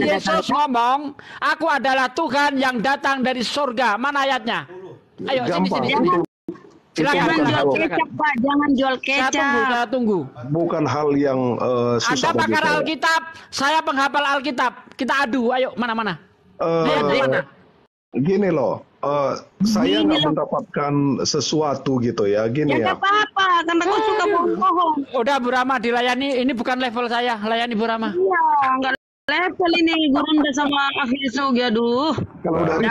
Yesus ngomong, aku adalah Tuhan yang datang dari surga. Mana ayatnya? Ayo, sini. Jangan jual kecap, Pak. Jangan jual kecap. Saya tunggu. Bukan hal yang susah. Anda pakar Alkitab, saya penghafal Alkitab. Kita adu, ayo mana? Gini loh, saya nggak mendapatkan sesuatu gitu ya. Gini ya. Nggak apa-apa, karena kau suka bohong. Udah Bu Rama dilayani, ini bukan level saya. Layani Bu Rama. Iya, nggak level ini Gurunda sama Afiso, aduh. Kalau dari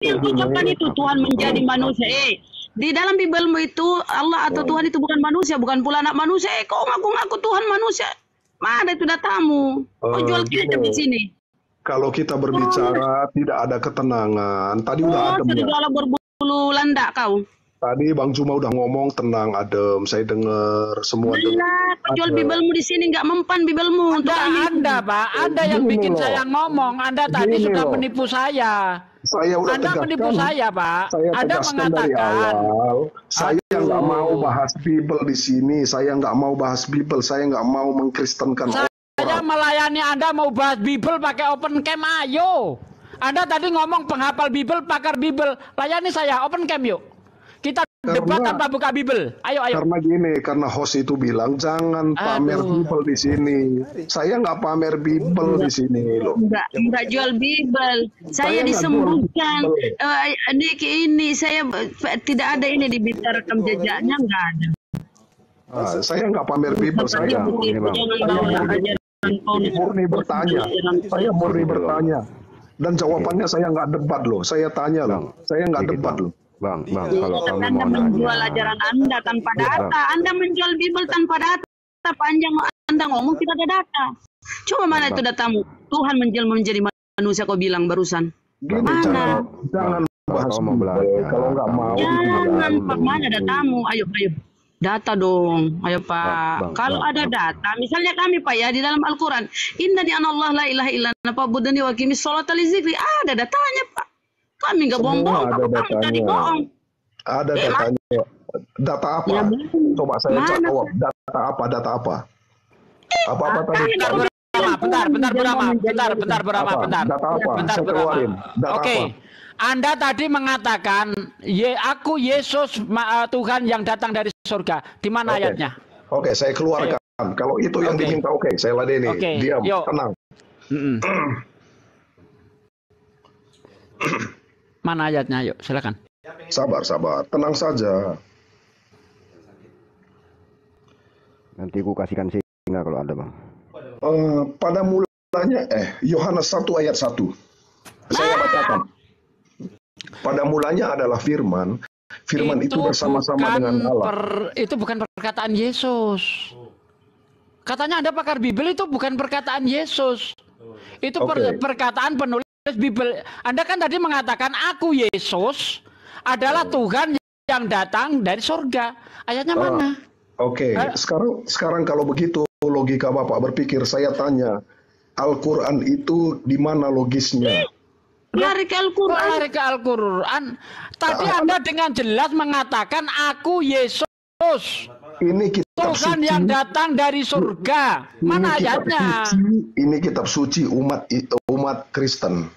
yang ucapkan itu Tuhan menjadi manusia. Di dalam Biblemu itu Allah atau Tuhan itu bukan manusia, bukan pula anak manusia. Kau ngaku-ngaku Tuhan manusia. Mana itu datamu? Kau jual kecap di sini. Kalau kita berbicara tidak ada ketenangan. Tadi udah adem. Sudah berbulu landak kau. Tadi Bang Juma udah ngomong tenang, adem. Saya dengar semua. Jual Biblemu di sini nggak mempan Biblemu. Anda Pak, Anda yang bikin saya ngomong. Anda tadi sudah menipu saya. Anda menipu saya, Pak. Anda mengatakan dari awal, saya nggak mau bahas Bible di sini. Saya nggak mau bahas Bible. Saya nggak mau mengkristenkan orang. Saya melayani Anda mau bahas Bible pakai open cam, ayo. Anda tadi ngomong penghafal Bible, pakar Bible. Layani saya, open cam yuk. Kita debat tanpa buka Bible. Ayo. Karena gini, karena host itu bilang jangan pamer Bible di sini. Saya nggak pamer Bible di sini loh. Enggak jual Bible. Saya disembuhkan. Ini saya tidak ada ini di rekam jejaknya, nggak ada. Saya nggak pamer Bible. Saya murni bertanya. Dan jawabannya saya nggak debat loh. Saya tanya loh. Saya nggak debat loh. Bang, kalau kamu Anda mau menjual ajaran Anda tanpa data. Anda menjual Bible tanpa data. Panjang Anda ngomong tidak ada data. Coba mana itu datamu? Tuhan menjelma menjadi manusia kau bilang barusan. Mana? Jangan bahas kalau nggak mau. Jangan, Pak. Mana datamu? Ayo. Data dong. Ayo Pak. Kalau ada data, misalnya kami Pak ya di dalam Al-Quran. Inna di anallah la ilaha illa ana fa'budni wa qimis sholata li dzikri. Ada datanya Pak. Kami nggak bohong-bohong, kamu tadi bohong. Ada datanya. Data apa? Ya, coba saya jawab. Data apa? Apa tadi? Bentar, Burama. Data apa? Oke. Anda tadi mengatakan, aku Yesus Tuhan yang datang dari surga. Di mana ayatnya? Oke, saya keluarkan. Kalau itu yang diminta, saya ladeni. Diam, tenang. Mana ayatnya? Yuk, silakan. Sabar. Tenang saja. Nanti ku kasihkan singa kalau ada, Bang. Pada mulanya, Yohanes 1 ayat 1. Saya bacakan. Pada mulanya adalah firman. Firman itu bersama-sama dengan Allah. Itu bukan perkataan Yesus. Katanya Anda pakar Bible, itu bukan perkataan Yesus. Itu perkataan penulis Bible. Anda kan tadi mengatakan aku Yesus adalah Tuhan yang datang dari surga. Ayatnya mana? Sekarang kalau begitu logika Bapak berpikir, saya tanya, Al-Quran itu di mana logisnya? Lari ke Al-Quran. Tadi Anda dengan jelas mengatakan aku Yesus. Ini kitab Tuhan suci yang datang dari surga. Mana ayatnya? Ini kitab suci umat Kristen.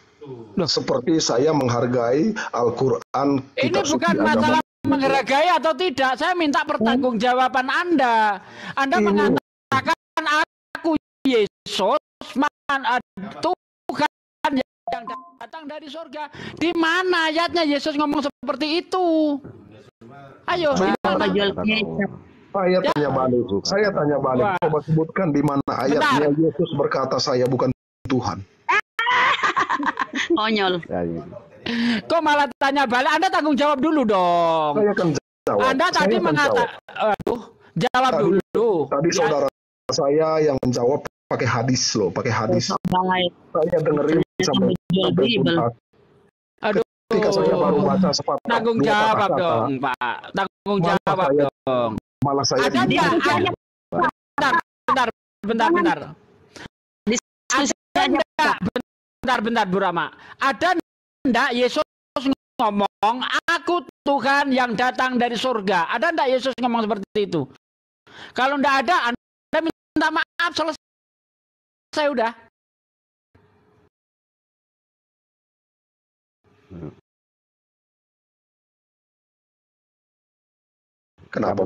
Seperti saya menghargai Al-Quran. Ini bukan masalah menghargai atau tidak. Saya minta pertanggungjawaban Anda. Anda mengatakan aku Yesus, Tuhan yang datang dari surga. Di mana ayatnya Yesus ngomong seperti itu? Ayo, Saya tanya balik. Coba sebutkan di mana ayatnya Yesus berkata saya bukan Tuhan. Konyol. Kok malah tanya balik? Anda tanggung jawab dulu dong. Saya akan jawab. Anda tadi mengatakan, jawab dulu. Tadi saudara saya yang menjawab pakai hadis loh, pakai hadis. Saya dengerin sampai tuntas. Ketika saya baru baca sepatah tanggung jawab dong, Pak. Tanggung jawab dong. Malah saya ada bentar Bu Rama. Ada enggak Yesus ngomong aku Tuhan yang datang dari surga? Ada enggak Yesus ngomong seperti itu? Kalau enggak ada, Anda minta maaf, selesai udah. Kenapa?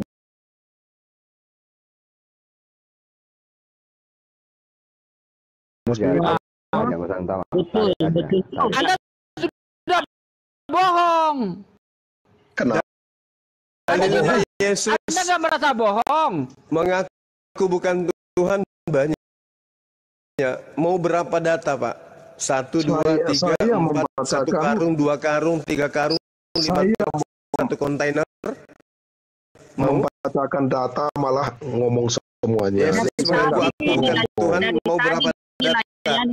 Betul. Anda sudah bohong. Kenapa? Yesus Anda nggak merasa bohong? Mengaku bukan Tuhan banyak. Mau berapa data, Pak? 1, 2, 3, 4, 1 karung, 2 karung, 3 karung, 5 karung, 1 kontainer. Membacakan data malah ngomong semuanya. Tuhan mau berapa data?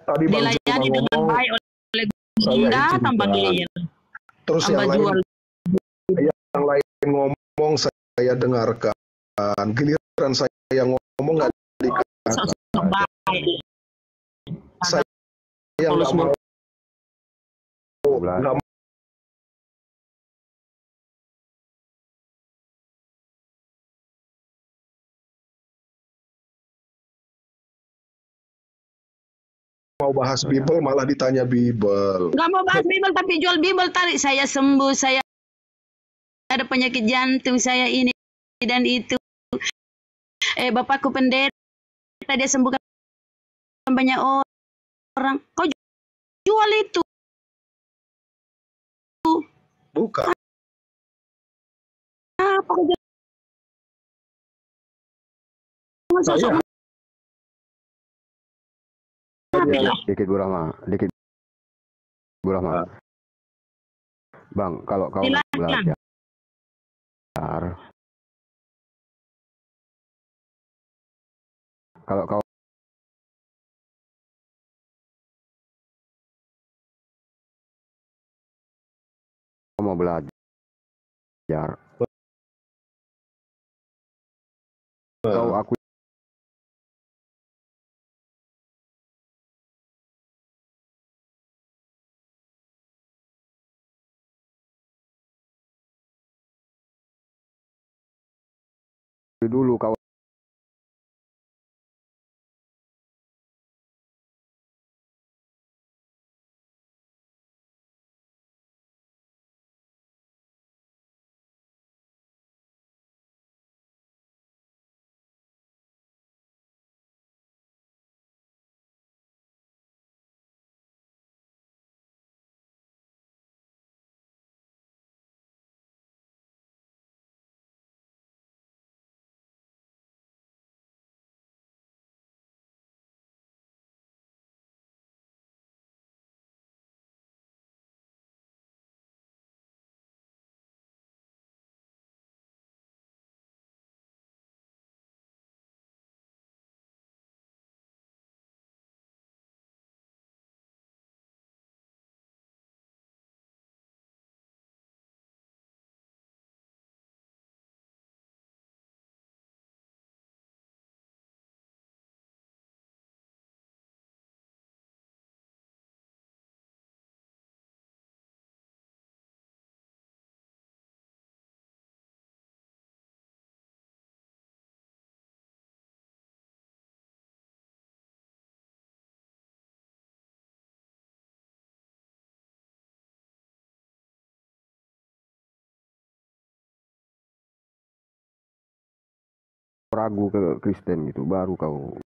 Tadi Bang Juma ngomong saya tambah terus yang lain ngomong saya dengarkan, giliran saya ngomong nggak dikasih. Saya nggak mau bahas Bible, malah ditanya Bible. Nggak mau bahas Bible tapi jual Bible, tarik saya sembuh, saya ada penyakit jantung, saya ini dan itu. Bapakku pendeta, dia sembuhkan banyak orang. Kau jual itu? Bukan. Apa kau saya dikit Bu Rahma. Bang, kalau kau belajar, kalau kau mau belajar, kau aku dulu kau ragu ke Kristen gitu, baru kau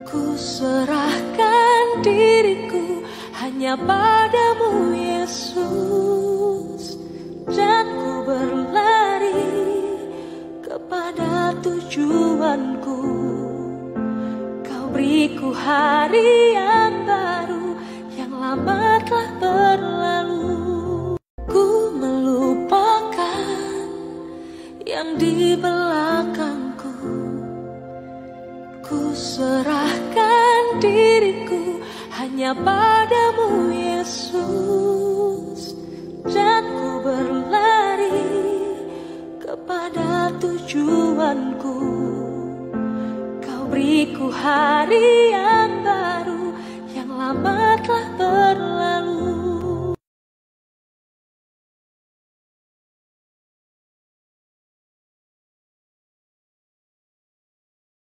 Ku serahkan diriku hanya padamu Yesus, dan ku berlari kepada tujuanku. Kau beriku hari yang baru, yang lama telah berlalu. Ku melupakan yang di belakangku. Ku serahkan diriku hanya padamu Yesus, dan ku berlari kepada tujuanku. Kau beriku hari yang baru, yang lama telah berlalu.